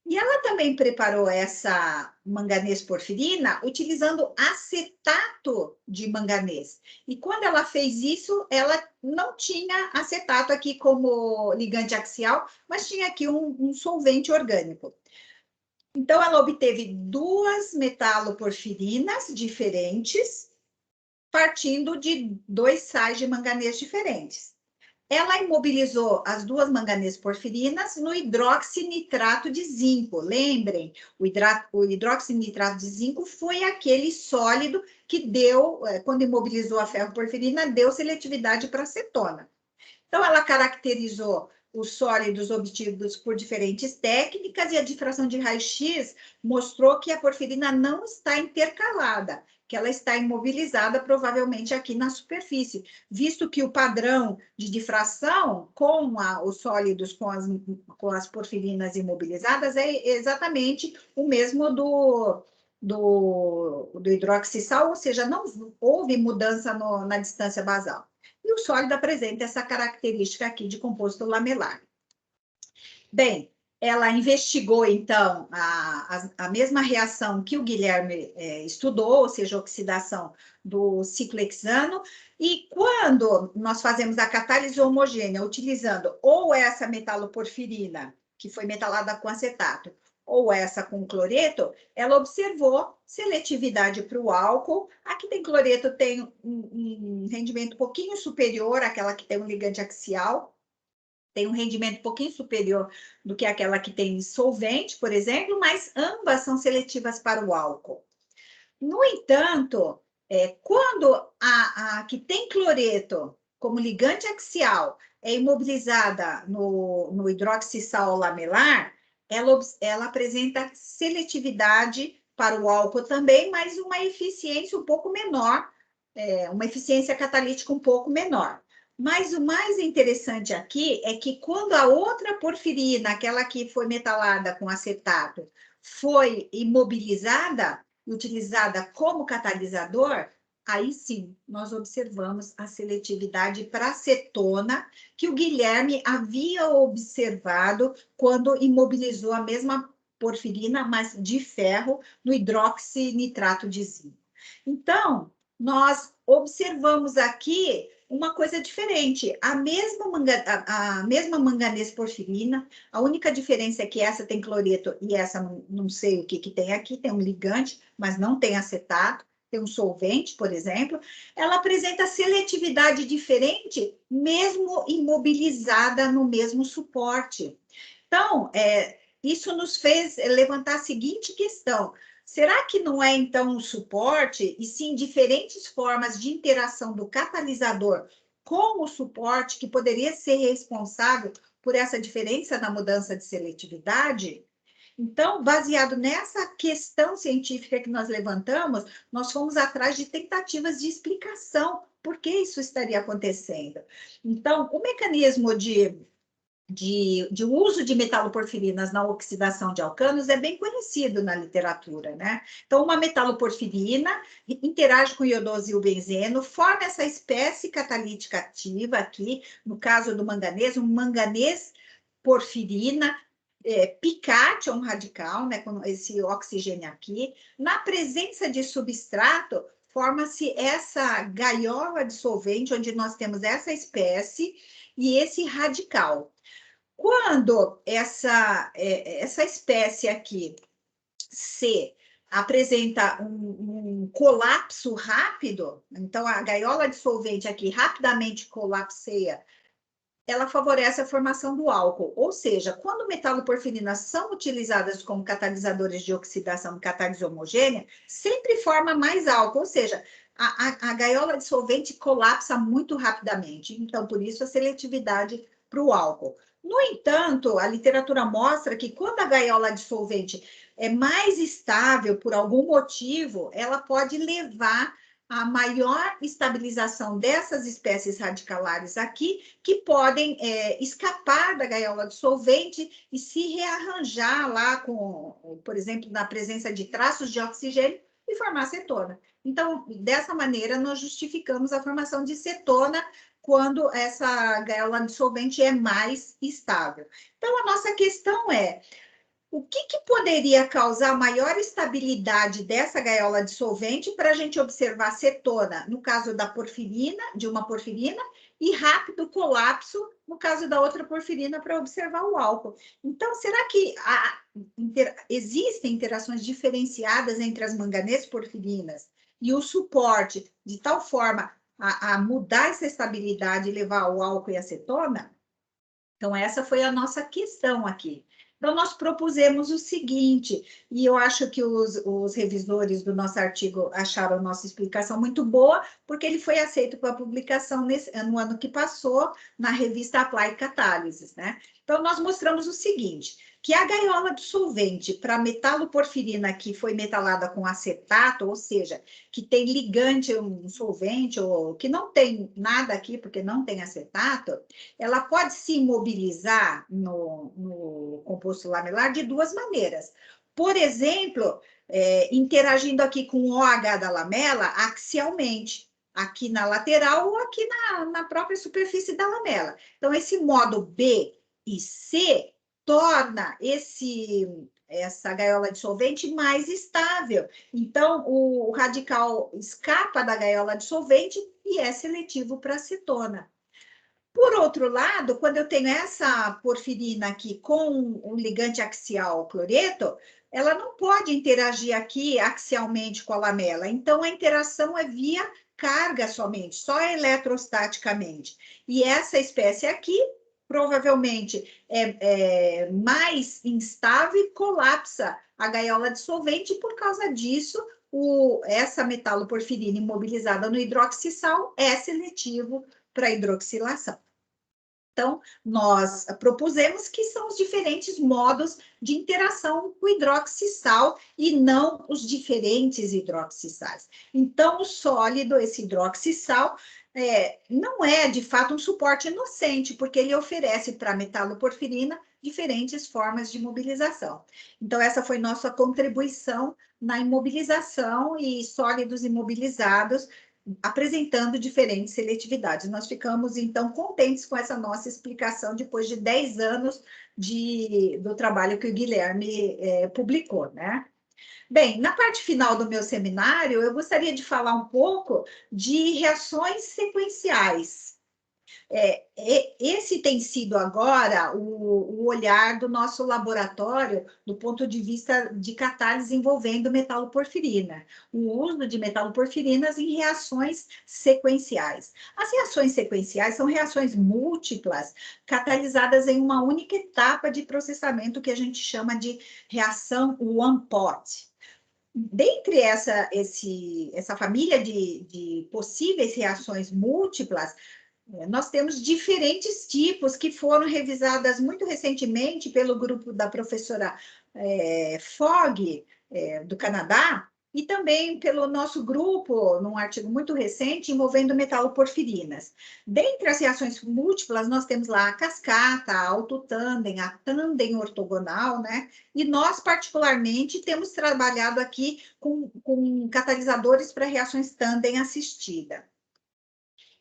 E ela também preparou essa manganês porfirina utilizando acetato de manganês. E quando ela fez isso, ela não tinha acetato aqui como ligante axial, mas tinha aqui um solvente orgânico. Então, ela obteve 2 metaloporfirinas diferentes, partindo de 2 sais de manganês diferentes. Ela imobilizou as 2 manganês porfirinas no hidroxinitrato de zinco. Lembrem, o hidroxinitrato de zinco foi aquele sólido que deu, quando imobilizou a ferroporfirina, deu seletividade para acetona. Então, ela caracterizou os sólidos obtidos por diferentes técnicas e a difração de raio-x mostrou que a porfirina não está intercalada, que ela está imobilizada provavelmente aqui na superfície, visto que o padrão de difração com os sólidos com as porfirinas imobilizadas é exatamente o mesmo do hidroxissal, ou seja, não houve mudança na distância basal. E o sólido apresenta essa característica aqui de composto lamelar. Bem, ela investigou, então, a mesma reação que o Guilherme estudou, ou seja, a oxidação do ciclohexano, e quando nós fazemos a catálise homogênea, utilizando ou essa metaloporfirina, que foi metalada com acetato, ou essa com cloreto, ela observou seletividade para o álcool. Aqui tem cloreto, tem um rendimento um pouquinho superior àquela que tem um ligante axial, tem um rendimento um pouquinho superior do que aquela que tem solvente, por exemplo, mas ambas são seletivas para o álcool. No entanto, quando a que tem cloreto como ligante axial é imobilizada no hidroxissal lamelar, ela apresenta seletividade para o álcool também, mas uma eficiência um pouco menor, uma eficiência catalítica um pouco menor. Mas o mais interessante aqui é que quando a outra porfirina, aquela que foi metalada com acetato, foi imobilizada e utilizada como catalisador, aí sim, nós observamos a seletividade para acetona que o Guilherme havia observado quando imobilizou a mesma porfirina, mas de ferro, no hidroxinitrato de zinco. Então, nós observamos aqui uma coisa diferente. A mesma manganês porfirina, a única diferença é que essa tem cloreto e essa não sei o que tem aqui, tem um ligante, mas não tem acetato, tem um solvente, por exemplo. Ela apresenta seletividade diferente, mesmo imobilizada no mesmo suporte. Então, isso nos fez levantar a seguinte questão: será que não é, então, um suporte, e sim diferentes formas de interação do catalisador com o suporte que poderia ser responsável por essa diferença na mudança de seletividade? Então, baseado nessa questão científica que nós levantamos, nós fomos atrás de tentativas de explicação por que isso estaria acontecendo. Então, o mecanismo de uso de metaloporfirinas na oxidação de alcanos é bem conhecido na literatura, né? Então, uma metaloporfirina interage com o iodosilbenzeno, forma essa espécie catalítica ativa aqui, no caso do manganês, um manganês porfirina, picate é um radical, né, com esse oxigênio aqui. Na presença de substrato, forma-se essa gaiola dissolvente, onde nós temos essa espécie e esse radical. Quando essa espécie aqui, C, apresenta um colapso rápido, então a gaiola dissolvente aqui rapidamente colapseia, ela favorece a formação do álcool. Ou seja, quando metaloporfirinas são utilizadas como catalisadores de oxidação de catálise homogênea, sempre forma mais álcool, ou seja, a gaiola dissolvente colapsa muito rapidamente. Então, por isso, a seletividade para o álcool. No entanto, a literatura mostra que quando a gaiola dissolvente é mais estável por algum motivo, ela pode levar a maior estabilização dessas espécies radicalares aqui, que podem escapar da gaiola dissolvente e se rearranjar lá com, por exemplo, na presença de traços de oxigênio e formar cetona. Então, dessa maneira, nós justificamos a formação de cetona quando essa gaiola dissolvente é mais estável. Então, a nossa questão é: o que poderia causar maior estabilidade dessa gaiola dissolvente para a gente observar cetona, no caso da porfirina, de uma porfirina, e rápido colapso, no caso da outra porfirina, para observar o álcool? Então, será que existem interações diferenciadas entre as manganês porfirinas e o suporte, de tal forma a mudar essa estabilidade e levar o álcool e a cetona? Então, essa foi a nossa questão aqui. Então, nós propusemos o seguinte, e eu acho que os revisores do nosso artigo acharam a nossa explicação muito boa, porque ele foi aceito para publicação no ano que passou, na revista Apply Catalysis, né? Então, nós mostramos o seguinte, que a gaiola dissolvente para metaloporfirina que foi metalada com acetato, ou seja, que tem ligante, um solvente, ou que não tem nada aqui, porque não tem acetato, ela pode se imobilizar no composto lamelar de duas maneiras. Por exemplo, interagindo aqui com o OH da lamela axialmente, aqui na lateral ou aqui na própria superfície da lamela. Então, esse modo B e C torna essa gaiola dissolvente mais estável. Então, o radical escapa da gaiola dissolvente e é seletivo para acetona. Por outro lado, quando eu tenho essa porfirina aqui com um ligante axial cloreto, ela não pode interagir aqui axialmente com a lamela. Então, a interação é via carga somente, só eletrostaticamente. E essa espécie aqui, provavelmente, é mais instável e colapsa a gaiola dissolvente, e por causa disso, essa metaloporfirina imobilizada no hidroxissal é seletivo para hidroxilação. Então, nós propusemos que são os diferentes modos de interação com o hidroxissal e não os diferentes hidroxissais. Então, o sólido, esse hidroxissal, não é, de fato, um suporte inocente, porque ele oferece para a metaloporfirina diferentes formas de mobilização. Então, essa foi nossa contribuição na imobilização e sólidos imobilizados, apresentando diferentes seletividades. Nós ficamos, então, contentes com essa nossa explicação depois de 10 anos do trabalho que o Guilherme publicou, né? Bem, na parte final do meu seminário, eu gostaria de falar um pouco de reações sequenciais. Esse tem sido agora o olhar do nosso laboratório do ponto de vista de catálise envolvendo metaloporfirina, o uso de metaloporfirinas em reações sequenciais. As reações sequenciais são reações múltiplas, catalisadas em uma única etapa de processamento que a gente chama de reação one pot. Dentre essa família de possíveis reações múltiplas, nós temos diferentes tipos que foram revisadas muito recentemente pelo grupo da professora Fogg, do Canadá, e também pelo nosso grupo, num artigo muito recente, envolvendo metaloporfirinas. Dentre as reações múltiplas, nós temos lá a cascata, a autotândem, a tândem ortogonal, né? E nós, particularmente, temos trabalhado aqui com catalisadores para reações tândem assistida.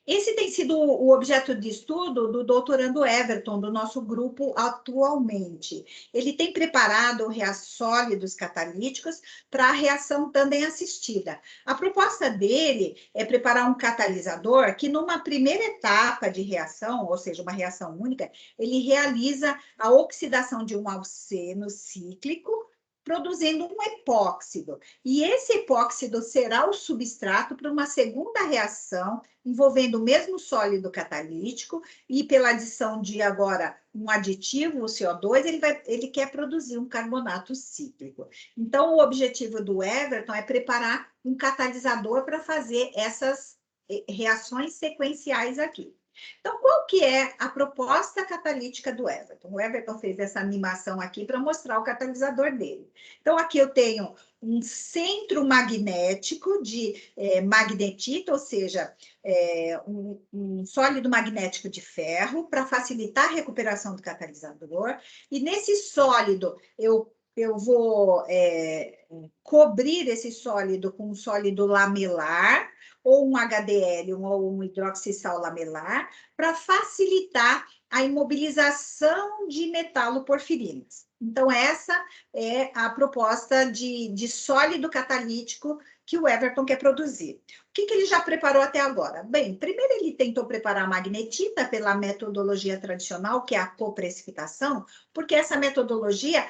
Esse tem sido o objeto de estudo do doutorando Everton, do nosso grupo atualmente. Ele tem preparado sólidos catalíticos para a reação tândem assistida. A proposta dele é preparar um catalisador que, numa primeira etapa de reação, ou seja, uma reação única, ele realiza a oxidação de um alceno cíclico, produzindo um epóxido. E esse epóxido será o substrato para uma segunda reação envolvendo o mesmo sólido catalítico e pela adição de agora um aditivo, o CO2, ele quer produzir um carbonato cíclico. Então, o objetivo do Everton é preparar um catalisador para fazer essas reações sequenciais aqui. Então, qual que é a proposta catalítica do Everton? O Everton fez essa animação aqui para mostrar o catalisador dele. Então, aqui eu tenho um centro magnético de magnetita, ou seja, um sólido magnético de ferro, para facilitar a recuperação do catalisador. E nesse sólido, eu vou cobrir esse sólido com um sólido lamelar, ou um HDL ou um hidroxissal lamelar, para facilitar a imobilização de metaloporfirinas. Então, essa é a proposta de sólido catalítico que o Everton quer produzir. O que ele já preparou até agora? Bem, primeiro ele tentou preparar a magnetita pela metodologia tradicional, que é a coprecipitação, porque essa metodologia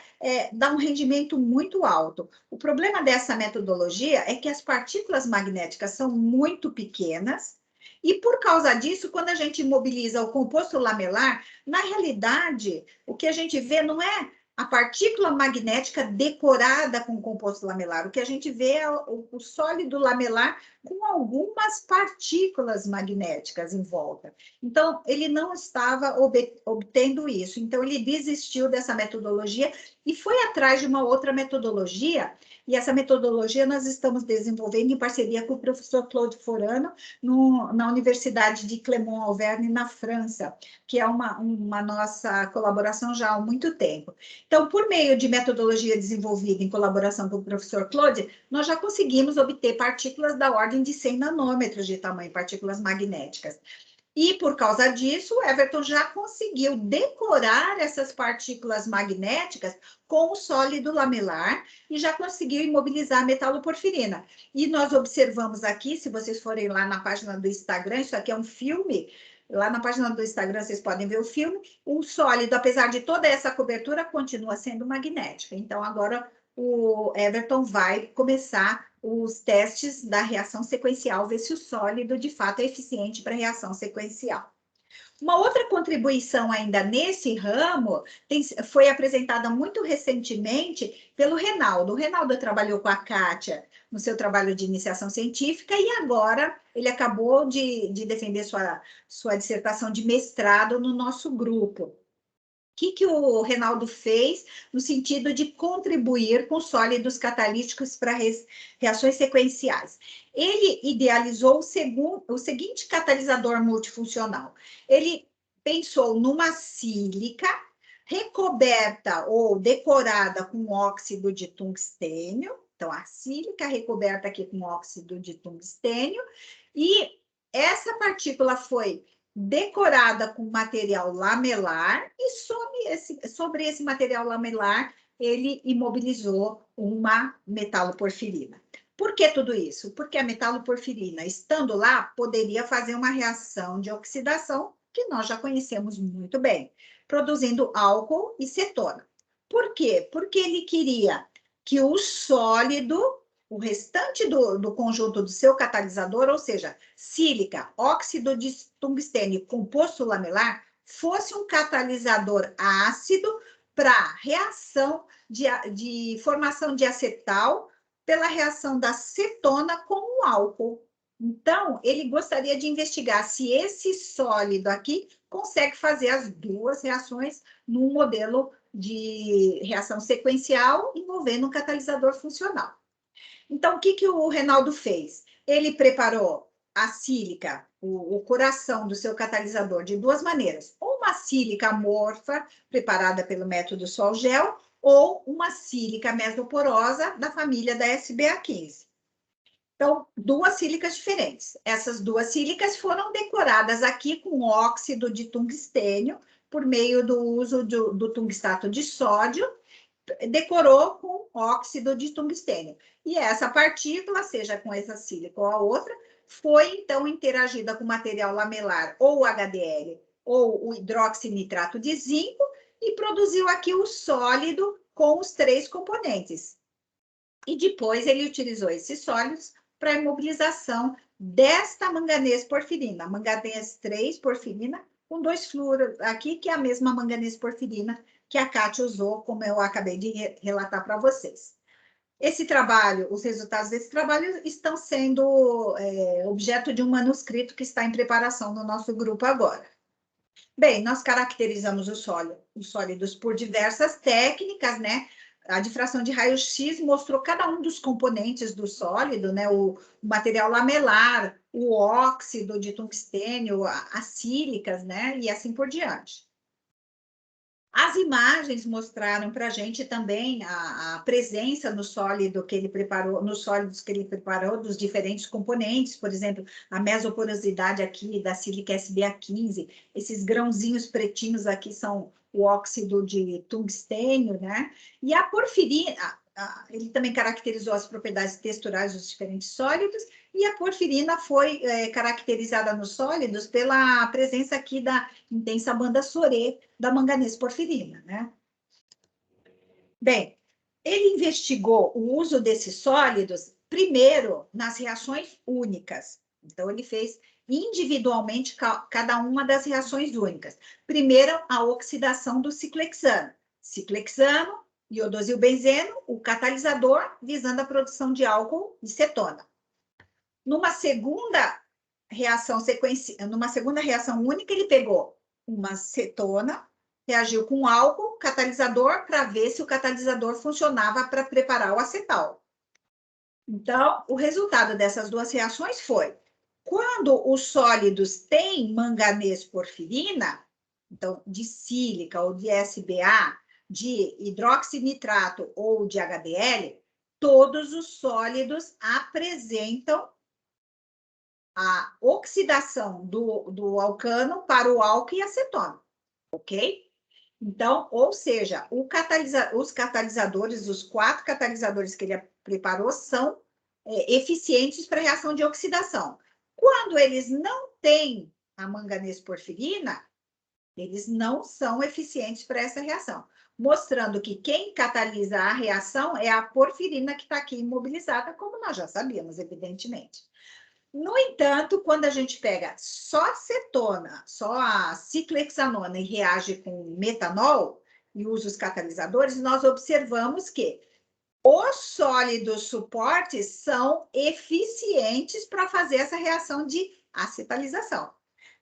dá um rendimento muito alto. O problema dessa metodologia é que as partículas magnéticas são muito pequenas, e por causa disso, quando a gente imobiliza o composto lamelar, na realidade, o que a gente vê não é a partícula magnética decorada com composto lamelar. O que a gente vê é o sólido lamelar com algumas partículas magnéticas em volta. Então, ele não estava obtendo isso. Então, ele desistiu dessa metodologia e foi atrás de uma outra metodologia. E essa metodologia nós estamos desenvolvendo em parceria com o professor Claude Forano, na Universidade de Clermont-Auvergne, na França, que é uma nossa colaboração já há muito tempo. Então, por meio de metodologia desenvolvida em colaboração com o professor Claude, nós já conseguimos obter partículas da ordem de 100 nanômetros de tamanho, partículas magnéticas. E, por causa disso, o Everton já conseguiu decorar essas partículas magnéticas com o sólido lamelar e já conseguiu imobilizar a metaloporfirina. E nós observamos aqui, se vocês forem lá na página do Instagram, isso aqui é um filme, lá na página do Instagram vocês podem ver o filme, o sólido, apesar de toda essa cobertura, continua sendo magnético. Então, agora o Everton vai começar os testes da reação sequencial, ver se o sólido, de fato, é eficiente para a reação sequencial. Uma outra contribuição ainda nesse ramo foi apresentada muito recentemente pelo Renaldo. O Renaldo trabalhou com a Kátia no seu trabalho de iniciação científica e agora ele acabou de defender sua dissertação de mestrado no nosso grupo. O que o Renaldo fez no sentido de contribuir com sólidos catalíticos para reações sequenciais? Ele idealizou o seguinte catalisador multifuncional. Ele pensou numa sílica recoberta ou decorada com óxido de tungstênio. Então, a sílica recoberta aqui com óxido de tungstênio. E essa partícula foi decorada com material lamelar, e sobre esse material lamelar ele imobilizou uma metaloporfirina. Por que tudo isso? Porque a metaloporfirina, estando lá, poderia fazer uma reação de oxidação que nós já conhecemos muito bem, produzindo álcool e cetona. Por quê? Porque ele queria que o sólido, o restante do conjunto do seu catalisador, ou seja, sílica, óxido de tungstênio e composto lamelar, fosse um catalisador ácido para reação de formação de acetal pela reação da cetona com o álcool. Então, ele gostaria de investigar se esse sólido aqui consegue fazer as duas reações num modelo de reação sequencial envolvendo um catalisador funcional. Então, o que o Reinaldo fez? Ele preparou a sílica, o coração do seu catalisador, de duas maneiras. Uma sílica amorfa, preparada pelo método Sol-Gel, ou uma sílica mesoporosa da família da SBA15. Então, duas sílicas diferentes. Essas duas sílicas foram decoradas aqui com óxido de tungstênio, por meio do uso do tungstato de sódio, decorou com óxido de tungstênio. E essa partícula, seja com essa sílica ou a outra, foi então interagida com material lamelar, ou HDL, ou o hidroxinitrato de zinco, e produziu aqui o sólido com os três componentes. E depois ele utilizou esses sólidos para a imobilização desta manganês porfirina, manganês 3 porfirina, com 2 fluoros aqui, que é a mesma manganês porfirina que a Kátia usou, como eu acabei de relatar para vocês. Esse trabalho, os resultados desse trabalho estão sendo objeto de um manuscrito que está em preparação no nosso grupo agora. Bem, nós caracterizamos os sólidos por diversas técnicas, né? A difração de raio-x mostrou cada um dos componentes do sólido, né? O material lamelar, o óxido de tungstênio, as sílicas, né? E assim por diante. As imagens mostraram para a gente também a presença no sólido que ele preparou, nos sólidos que ele preparou, dos diferentes componentes, por exemplo, a mesoporosidade aqui da sílica SBA15, esses grãozinhos pretinhos aqui são o óxido de tungstênio, né? E a porfirina, ele também caracterizou as propriedades texturais dos diferentes sólidos, e a porfirina foi caracterizada nos sólidos pela presença aqui da intensa banda Sorê da manganês porfirina, né? Bem, ele investigou o uso desses sólidos primeiro nas reações únicas. Então, ele fez individualmente cada uma das reações únicas. Primeiro, a oxidação do ciclohexano. Ciclohexano, iodosilbenzeno, o catalisador, visando a produção de álcool e cetona. Numa segunda reação única, ele pegou uma cetona, reagiu com álcool, catalisador, para ver se o catalisador funcionava para preparar o acetal. Então, o resultado dessas duas reações foi, quando os sólidos têm manganês porfirina, então, de sílica ou de SBA, de hidroxinitrato ou de HDL, todos os sólidos apresentam a oxidação do alcano para o álcool e acetona, ok? Então, ou seja, os catalisadores, os 4 catalisadores que ele preparou são eficientes para a reação de oxidação. Quando eles não têm a manganês porfirina, eles não são eficientes para essa reação, mostrando que quem catalisa a reação é a porfirina que está aqui imobilizada, como nós já sabíamos, evidentemente. No entanto, quando a gente pega só a cetona, só a ciclohexanona e reage com metanol e usa os catalisadores, nós observamos que os sólidos suportes são eficientes para fazer essa reação de acetalização.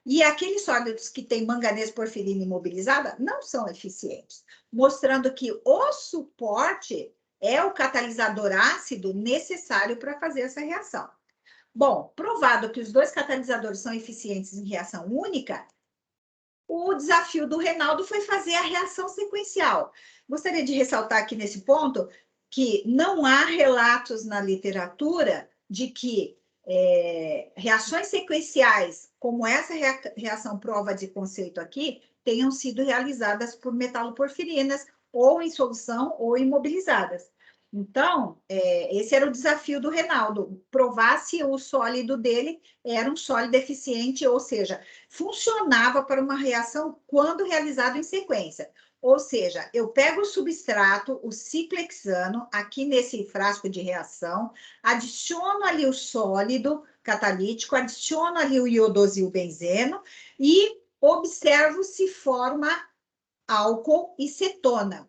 E aqueles sólidos que têm manganês porfirina imobilizada não são eficientes, mostrando que o suporte é o catalisador ácido necessário para fazer essa reação. Bom, provado que os dois catalisadores são eficientes em reação única, o desafio do Reinaldo foi fazer a reação sequencial. Gostaria de ressaltar aqui nesse ponto que não há relatos na literatura de que reações sequenciais, como essa reação prova de conceito aqui, tenham sido realizadas por metaloporfirinas ou em solução ou imobilizadas. Então, esse era o desafio do Reinaldo, provar se o sólido dele era um sólido eficiente, ou seja, funcionava para uma reação quando realizado em sequência. Ou seja, eu pego o substrato, o ciclohexano, aqui nesse frasco de reação, adiciono ali o sólido catalítico, adiciono ali o iodosilbenzeno e observo se forma álcool e cetona.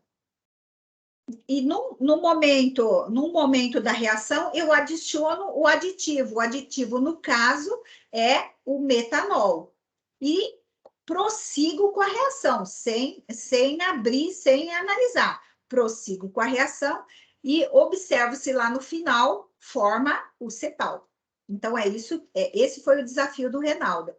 E no momento da reação, eu adiciono o aditivo. O aditivo, no caso, é o metanol. E prossigo com a reação, sem abrir, sem analisar. Prossigo com a reação e observo se lá no final forma o cetal. Então, esse foi o desafio do Reinaldo.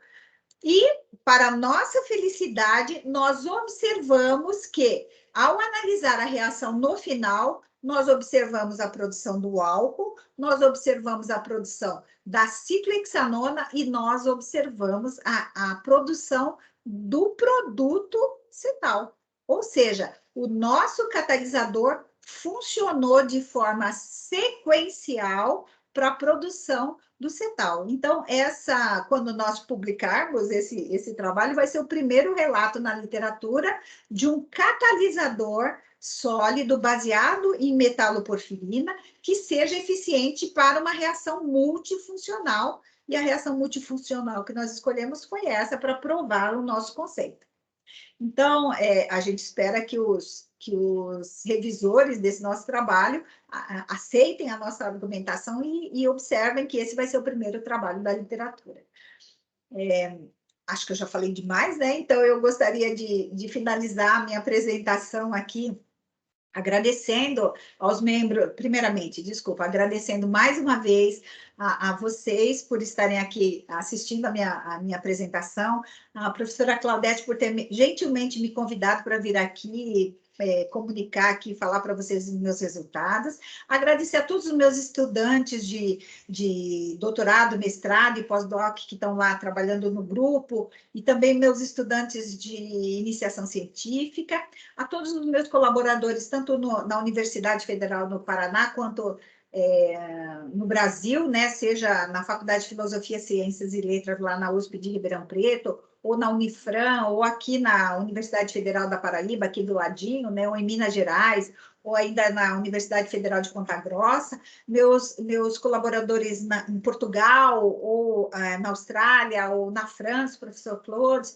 E, para nossa felicidade, nós observamos que, ao analisar a reação no final, nós observamos a produção do álcool, nós observamos a produção da ciclohexanona e nós observamos a produção do produto cetal. Ou seja, o nosso catalisador funcionou de forma sequencial para a produção do cetal. Então, quando nós publicarmos esse trabalho, vai ser o primeiro relato na literatura de um catalisador sólido baseado em metaloporfirina que seja eficiente para uma reação multifuncional. E a reação multifuncional que nós escolhemos foi essa para provar o nosso conceito. Então, a gente espera que os revisores desse nosso trabalho aceitem a nossa argumentação e observem que esse vai ser o primeiro trabalho da literatura. Acho que eu já falei demais, né? Então, eu gostaria de finalizar a minha apresentação aqui agradecendo aos membros, primeiramente, desculpa, agradecendo mais uma vez a vocês por estarem aqui assistindo a minha apresentação, a professora Claudete por ter gentilmente me convidado para vir aqui comunicar aqui, falar para vocês os meus resultados. Agradecer a todos os meus estudantes de doutorado, mestrado e pós-doc que estão lá trabalhando no grupo, e também meus estudantes de iniciação científica, a todos os meus colaboradores, tanto na Universidade Federal do Paraná, quanto no Brasil, né, seja na Faculdade de Filosofia, Ciências e Letras, lá na USP de Ribeirão Preto, ou na Unifran, ou aqui na Universidade Federal da Paraíba, aqui do ladinho, né, ou em Minas Gerais, ou ainda na Universidade Federal de Ponta Grossa, meus colaboradores em Portugal, ou na Austrália, ou na França, professor Claude,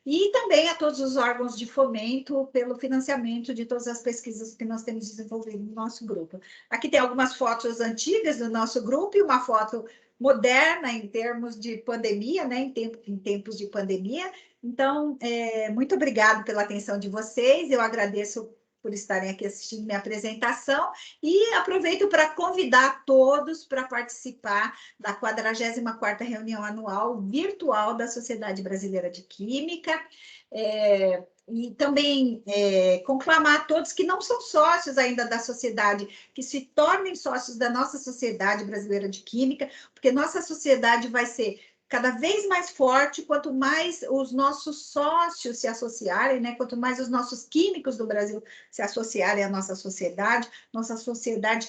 e também a todos os órgãos de fomento pelo financiamento de todas as pesquisas que nós temos desenvolvido no nosso grupo. Aqui tem algumas fotos antigas do nosso grupo e uma foto moderna em termos de pandemia, né, em tempos de pandemia. Então, muito obrigada pela atenção de vocês, eu agradeço por estarem aqui assistindo minha apresentação e aproveito para convidar todos para participar da 44ª reunião anual virtual da Sociedade Brasileira de Química, e também conclamar a todos que não são sócios ainda da sociedade, que se tornem sócios da nossa Sociedade Brasileira de Química, porque nossa sociedade vai ser cada vez mais forte, quanto mais os nossos sócios se associarem, né? Quanto mais os nossos químicos do Brasil se associarem à nossa sociedade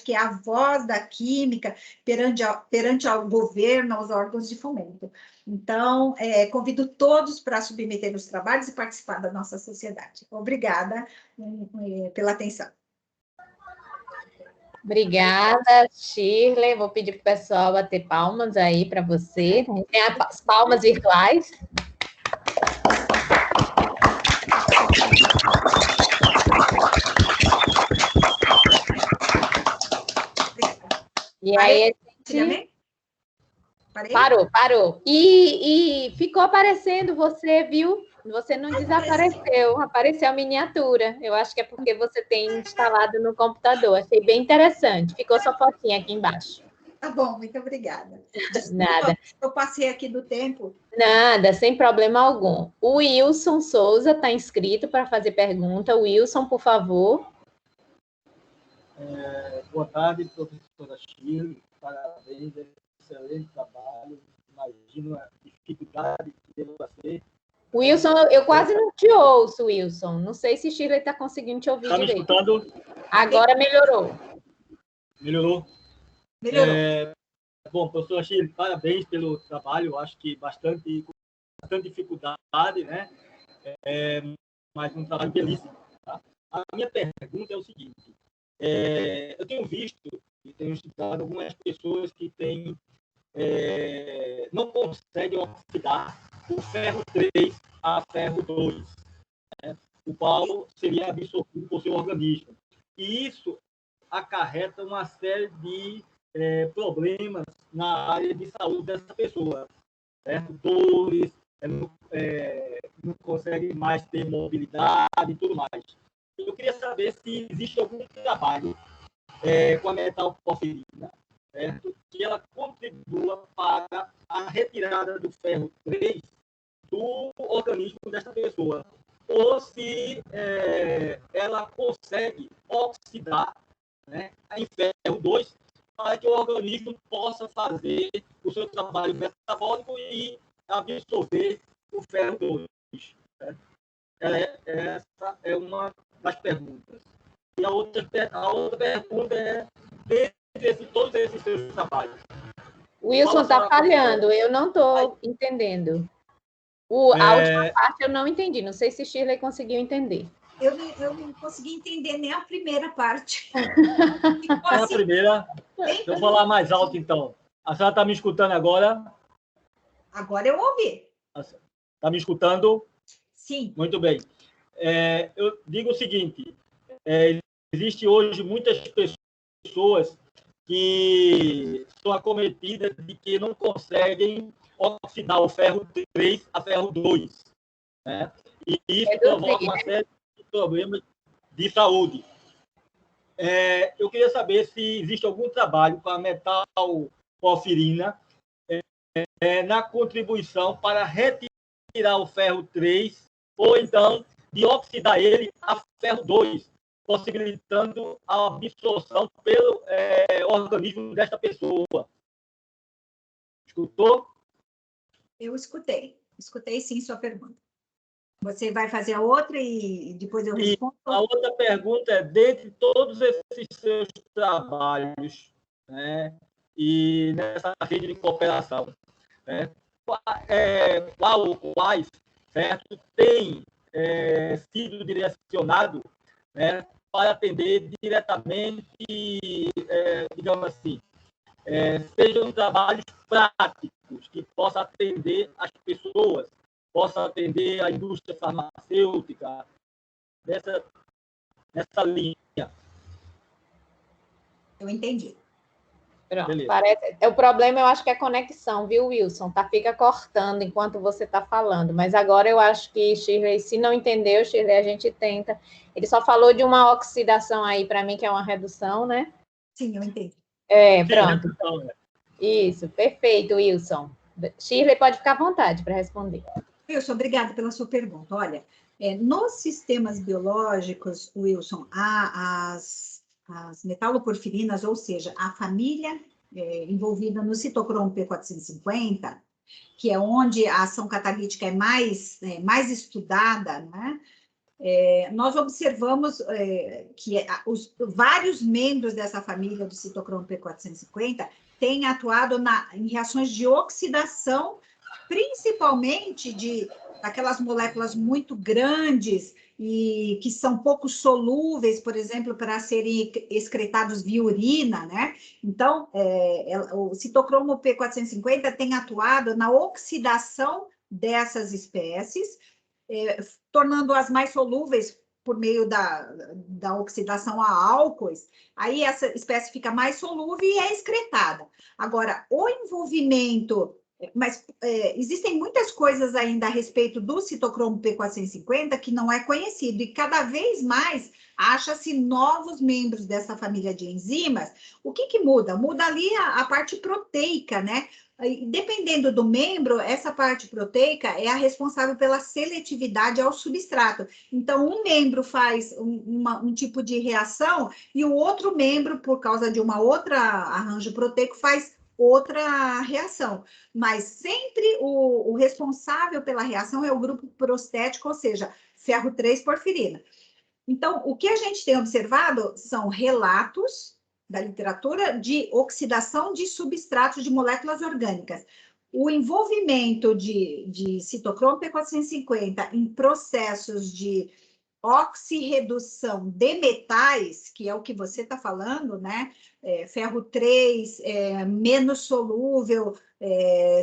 que é a voz da química perante ao governo, aos órgãos de fomento. Então, convido todos para submeter os trabalhos e participar da nossa sociedade. Obrigada pela atenção. Obrigada, Shirley. Vou pedir para o pessoal bater palmas aí para você. Tem as palmas virtuais. E aí, Parou. E ficou aparecendo você, viu? Você não desapareceu, apareceu a miniatura. Eu acho que é porque você tem instalado no computador. Achei bem interessante. Ficou sua fotinha aqui embaixo. Tá bom, muito obrigada. Desculpa, nada. Eu passei aqui do tempo. Nada, sem problema algum. O Wilson Souza está inscrito para fazer pergunta. Wilson, por favor. Boa tarde, professora Shirley. Parabéns, excelente trabalho. Imagino a dificuldade que deve ser Wilson, eu quase não te ouço, Wilson. Não sei se Shirley está conseguindo te ouvir direito. Está me escutando? Agora melhorou. Melhorou? Melhorou. Bom, professora Shirley, parabéns pelo trabalho. Eu acho que com bastante dificuldade, né? Mas um trabalho belíssimo. Tá? A minha pergunta é o seguinte. Eu tenho visto e tenho estudado algumas pessoas que não conseguem oxidar o ferro 3 a ferro 2, né? O qual seria absorvido por seu organismo. E isso acarreta uma série de problemas na área de saúde dessa pessoa, certo? Dores, não consegue mais ter mobilidade e tudo mais. Eu queria saber se existe algum trabalho com a metalporfirina, certo? Que ela contribua para a retirada do ferro 3 do organismo dessa pessoa, ou se ela consegue oxidar, né, em ferro 2 para que o organismo possa fazer o seu trabalho metabólico e absorver o ferro 2. Certo? Essa é uma das perguntas. E a outra pergunta é, dentre todos esses seus trabalhos, O Wilson está falhando, eu não estou entendendo. A última parte eu não entendi, não sei se Shirley conseguiu entender. Eu não consegui entender nem a primeira parte. A primeira, deixa eu falar mais alto, então. A senhora está me escutando agora? Agora eu ouvi. Está me escutando? Sim. Muito bem. Eu digo o seguinte, existe hoje muitas pessoas que são acometidas de que não conseguem oxidar o ferro 3 a ferro 2. Né? E isso provoca uma série de problemas de saúde. Eu queria saber se existe algum trabalho com a metalporfirina na contribuição para retirar o ferro 3 ou então de oxidar ele a ferro 2, possibilitando a absorção pelo organismo desta pessoa. Escutou? Eu escutei. Escutei sim sua pergunta. Você vai fazer a outra e depois eu respondo? A outra pergunta é, dentre todos esses seus trabalhos, né, e nessa rede de cooperação, né, quais, certo, tem sido direcionado, né, para atender diretamente, digamos assim, sejam trabalhos práticos que possam atender as pessoas, possam atender a indústria farmacêutica, nessa linha. Eu entendi. Pronto, o problema eu acho que é a conexão, viu, Wilson? Fica cortando enquanto você está falando, mas agora eu acho que Shirley, se não entendeu, Shirley, a gente tenta. Ele só falou de uma oxidação aí para mim, que é uma redução, né? Sim, eu entendi. Pronto. Sim, isso, perfeito, Wilson. Shirley, pode ficar à vontade para responder. Wilson, obrigada pela sua pergunta. Olha, nos sistemas biológicos, Wilson, as metaloporfirinas, ou seja, a família envolvida no citocromo P450, que é onde a ação catalítica é mais estudada, né? Nós observamos que os vários membros dessa família do citocromo P450 têm atuado em reações de oxidação, principalmente daquelas moléculas muito grandes e que são pouco solúveis, por exemplo, para serem excretados via urina, né? Então, o citocromo P450 tem atuado na oxidação dessas espécies, tornando-as mais solúveis por meio da oxidação a álcoois, aí essa espécie fica mais solúvel e é excretada. Agora, o envolvimento... Mas existem muitas coisas ainda a respeito do citocromo P450 que não é conhecido, e cada vez mais acha-se novos membros dessa família de enzimas. O que muda? Muda ali a parte proteica, né? Dependendo do membro, essa parte proteica é a responsável pela seletividade ao substrato. Então, um membro faz um tipo de reação e o outro membro, por causa de uma outra arranjo proteico, faz outra reação. Mas sempre o responsável pela reação é o grupo prostético, ou seja, ferro 3 porfirina. Então, o que a gente tem observado são relatos da literatura de oxidação de substratos de moléculas orgânicas. O envolvimento de citocromo P450 em processos de oxirredução de metais, que é o que você está falando, né? Ferro 3 menos solúvel,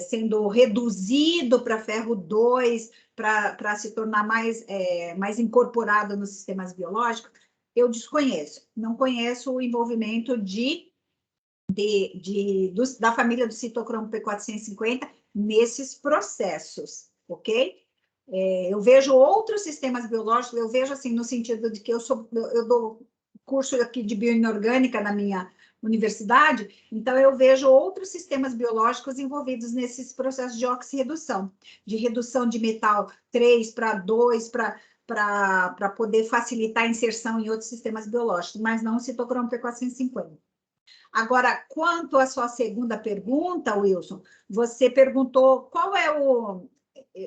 sendo reduzido para ferro 2, para se tornar mais incorporado nos sistemas biológicos, eu desconheço. Não conheço o envolvimento da família do citocromo P450 nesses processos, ok? Eu vejo outros sistemas biológicos, eu vejo assim, no sentido de que eu dou curso aqui de bioinorgânica na minha universidade, então eu vejo outros sistemas biológicos envolvidos nesses processos de oxirredução, de redução de metal 3 para 2, para poder facilitar a inserção em outros sistemas biológicos, mas não o citocromo P450. Agora, quanto à sua segunda pergunta, Wilson, você perguntou qual é o...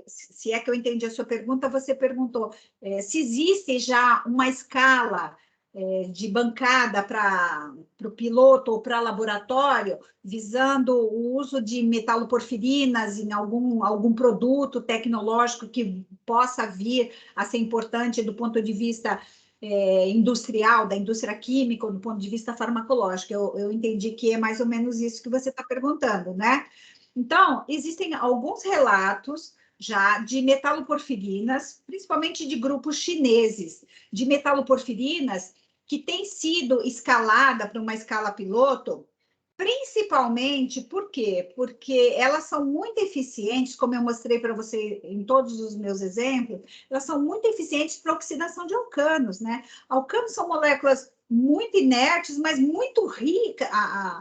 Se é que eu entendi a sua pergunta, você perguntou se existe já uma escala de bancada para o piloto ou para laboratório, visando o uso de metaloporfirinas em algum produto tecnológico que possa vir a ser importante do ponto de vista industrial, da indústria química, ou do ponto de vista farmacológico. Eu entendi que é mais ou menos isso que você está perguntando, né? Então, existem alguns relatos já de metaloporfirinas, principalmente de grupos chineses, de metaloporfirinas que têm sido escalada para uma escala piloto, principalmente por quê? Porque elas são muito eficientes, como eu mostrei para você em todos os meus exemplos, elas são muito eficientes para oxidação de alcanos, né? Alcanos são moléculas muito inertes, mas muito ricas.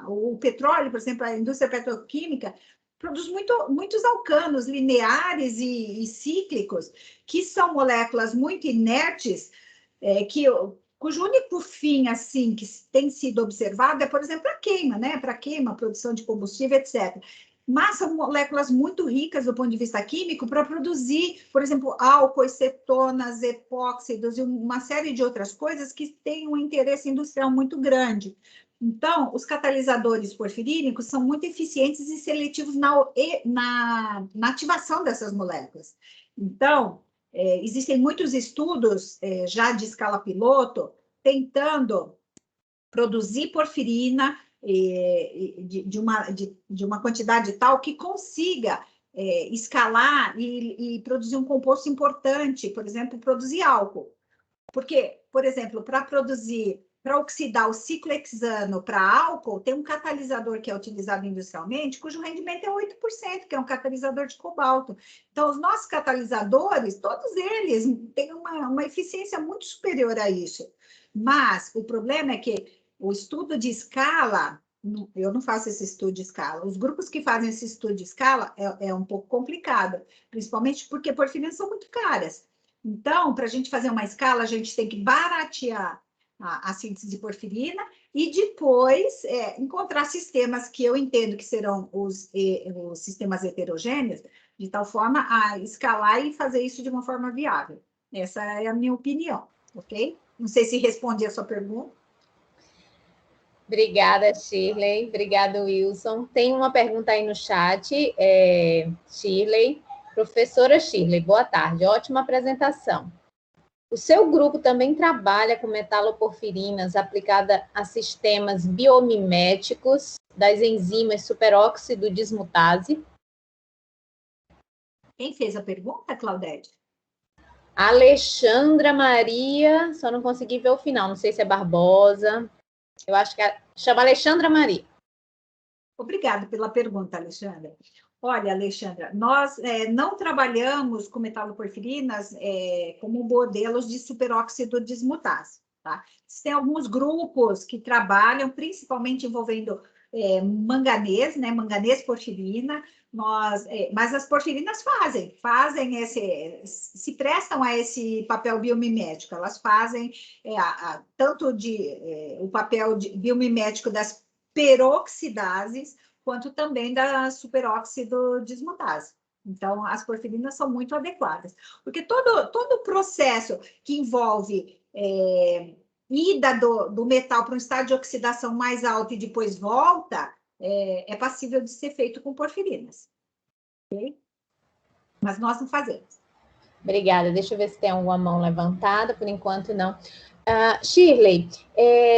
O petróleo, por exemplo, a indústria petroquímica produz muitos alcanos lineares e cíclicos, que são moléculas muito inertes, cujo único fim, assim, que tem sido observado é, por exemplo, a queima, né? Para queima, produção de combustível, etc. Mas são moléculas muito ricas do ponto de vista químico para produzir, por exemplo, álcool, cetonas, epóxidos e uma série de outras coisas que têm um interesse industrial muito grande. Então, os catalisadores porfirínicos são muito eficientes e seletivos na ativação dessas moléculas. Então, existem muitos estudos já de escala piloto tentando produzir porfirina de uma quantidade tal que consiga escalar e produzir um composto importante, por exemplo, produzir álcool. Porque, por exemplo, para oxidar o ciclohexano para álcool, tem um catalisador que é utilizado industrialmente, cujo rendimento é 8%, que é um catalisador de cobalto. Então, os nossos catalisadores, todos eles têm uma eficiência muito superior a isso. Mas o problema é que o estudo de escala, eu não faço esse estudo de escala, os grupos que fazem esse estudo de escala é um pouco complicado, principalmente porque porfirinas são muito caras. Então, para a gente fazer uma escala, a gente tem que baratear a síntese de porfirina e depois encontrar sistemas que eu entendo que serão os sistemas heterogêneos, de tal forma a escalar e fazer isso de uma forma viável. Essa é a minha opinião, ok? Não sei se respondi a sua pergunta. Obrigada, Shirley. Obrigada, Wilson. Tem uma pergunta aí no chat, Shirley. Professora Shirley, boa tarde. Ótima apresentação. O seu grupo também trabalha com metaloporfirinas aplicada a sistemas biomiméticos das enzimas superóxido dismutase? Quem fez a pergunta, Claudete? Alexandra Maria, só não consegui ver o final, não sei se é Barbosa. Eu acho que chama Alexandra Maria. Obrigada pela pergunta, Alexandra. Olha, Alexandra, nós não trabalhamos com metaloporfirinas como modelos de superóxido dismutase, tá? Tem alguns grupos que trabalham, principalmente envolvendo manganês, né? Manganês porfirina, mas as porfirinas se prestam a esse papel biomimético, elas fazem tanto o papel biomimético das peroxidases, quanto também da superóxido dismutase. Então, as porfirinas são muito adequadas, porque todo processo que envolve ida do metal para um estado de oxidação mais alto e depois volta, é passível de ser feito com porfirinas. Okay? Mas nós não fazemos. Obrigada. Deixa eu ver se tem alguma mão levantada. Por enquanto, não. Shirley,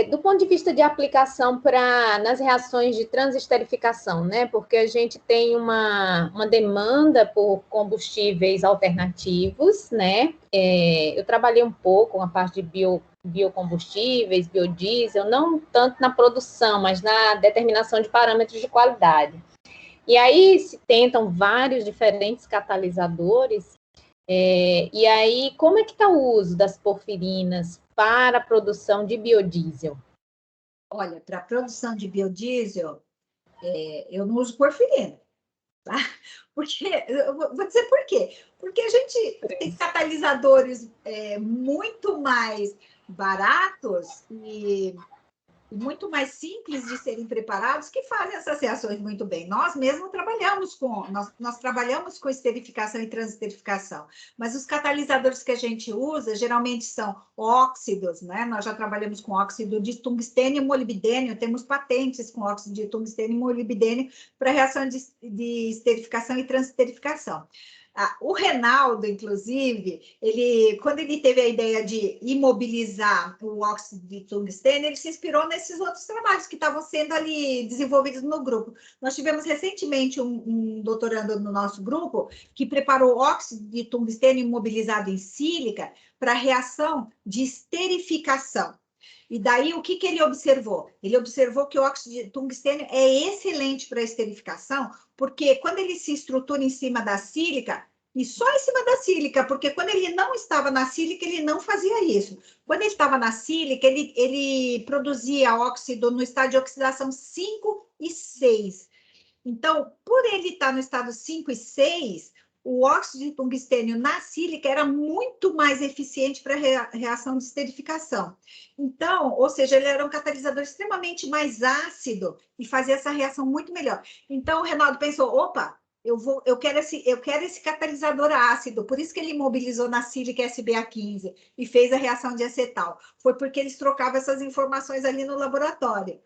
do ponto de vista de aplicação nas reações de transesterificação, né? Porque a gente tem uma demanda por combustíveis alternativos, né? Eu trabalhei um pouco com a parte de biocombustíveis, biodiesel, não tanto na produção, mas na determinação de parâmetros de qualidade. E aí se tentam vários diferentes catalisadores. E aí, como é que está o uso das porfirinas para a produção de biodiesel? Olha, para a produção de biodiesel, eu não uso porfirina, tá? Porque, eu vou dizer por quê. Porque a gente tem catalisadores muito mais baratos e muito mais simples de serem preparados que fazem essas reações muito bem. Nós mesmos trabalhamos nós trabalhamos com esterificação e transesterificação, mas os catalisadores que a gente usa geralmente são óxidos, né? Nós já trabalhamos com óxido de tungstênio e molibdênio, temos patentes com óxido de tungstênio e molibdênio para reação de esterificação e transesterificação. O Reinaldo, inclusive, quando ele teve a ideia de imobilizar o óxido de tungstênio, ele se inspirou nesses outros trabalhos que estavam sendo ali desenvolvidos no grupo. Nós tivemos recentemente um doutorando no nosso grupo que preparou óxido de tungstênio imobilizado em sílica para reação de esterificação. E daí, o que ele observou? Ele observou que o óxido de tungstênio é excelente para a esterificação, porque quando ele se estrutura em cima da sílica, e só em cima da sílica, porque quando ele não estava na sílica, ele não fazia isso. Quando ele estava na sílica, ele produzia óxido no estado de oxidação 5 e 6. Então, por ele estar no estado 5 e 6, o óxido de tungstênio na sílica era muito mais eficiente para a reação de esterificação. Então, ou seja, ele era um catalisador extremamente mais ácido e fazia essa reação muito melhor. Então, o Reinaldo pensou, opa, eu quero esse catalisador ácido, por isso que ele imobilizou na sílica SBA15 e fez a reação de acetal. Foi porque eles trocavam essas informações ali no laboratório.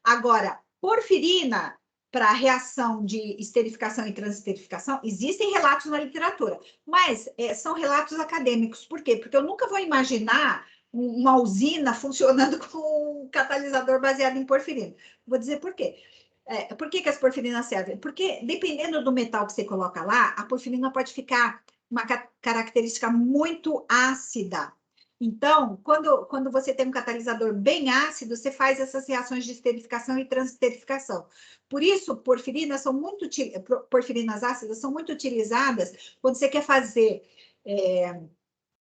Agora, porfirina, para a reação de esterificação e transesterificação, existem relatos na literatura, mas são relatos acadêmicos. Por quê? Porque eu nunca vou imaginar uma usina funcionando com um catalisador baseado em porfirina. Vou dizer por quê. Por que as porfirinas servem? Porque, dependendo do metal que você coloca lá, a porfirina pode ficar uma característica muito ácida. Então, quando você tem um catalisador bem ácido, você faz essas reações de esterificação e transesterificação. Por isso, porfirinas ácidas são muito utilizadas quando você quer fazer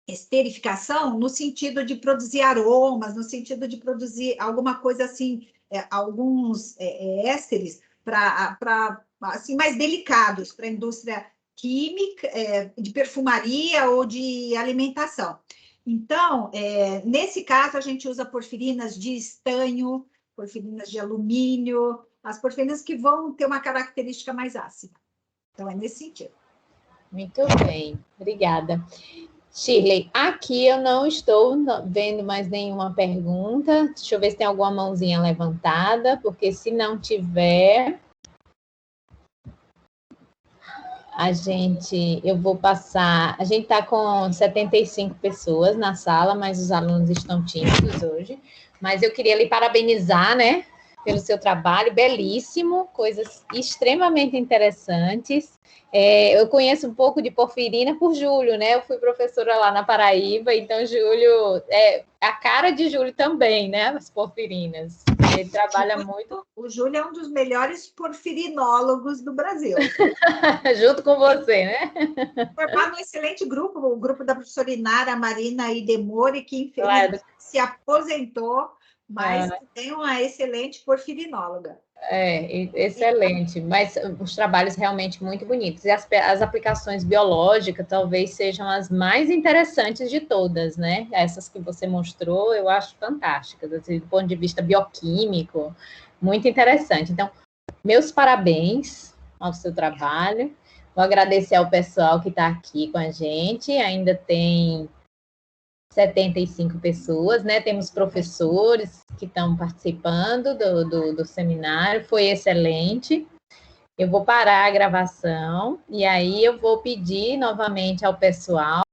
esterificação no sentido de produzir aromas, no sentido de produzir alguma coisa assim, alguns ésteres assim, mais delicados para a indústria química, de perfumaria ou de alimentação. Então, nesse caso, a gente usa porfirinas de estanho, porfirinas de alumínio, as porfirinas que vão ter uma característica mais ácida. Então, é nesse sentido. Muito bem, obrigada. Shirley, aqui eu não estou vendo mais nenhuma pergunta. Deixa eu ver se tem alguma mãozinha levantada, porque se não tiver, eu vou passar. A gente está com 75 pessoas na sala, mas os alunos estão tímidos hoje. Mas eu queria lhe parabenizar, né, pelo seu trabalho, belíssimo, coisas extremamente interessantes. Eu conheço um pouco de porfirina por Júlio, né? Eu fui professora lá na Paraíba, então Júlio, a cara de Júlio também, né? As porfirinas. Ele trabalha muito. O Júlio é um dos melhores porfirinólogos do Brasil. Junto com você, né? Formado um excelente grupo, o grupo da professora Inara Marina Idemore, que infelizmente se aposentou, mas tem uma excelente porfirinóloga. Excelente, mas os trabalhos realmente muito bonitos. E as aplicações biológicas talvez sejam as mais interessantes de todas, né? Essas que você mostrou, eu acho fantásticas, assim, do ponto de vista bioquímico, muito interessante. Então, meus parabéns ao seu trabalho. Vou agradecer ao pessoal que está aqui com a gente. Ainda tem 75 pessoas, né? Temos professores que estão participando do seminário. Foi excelente. Eu vou parar a gravação e aí eu vou pedir novamente ao pessoal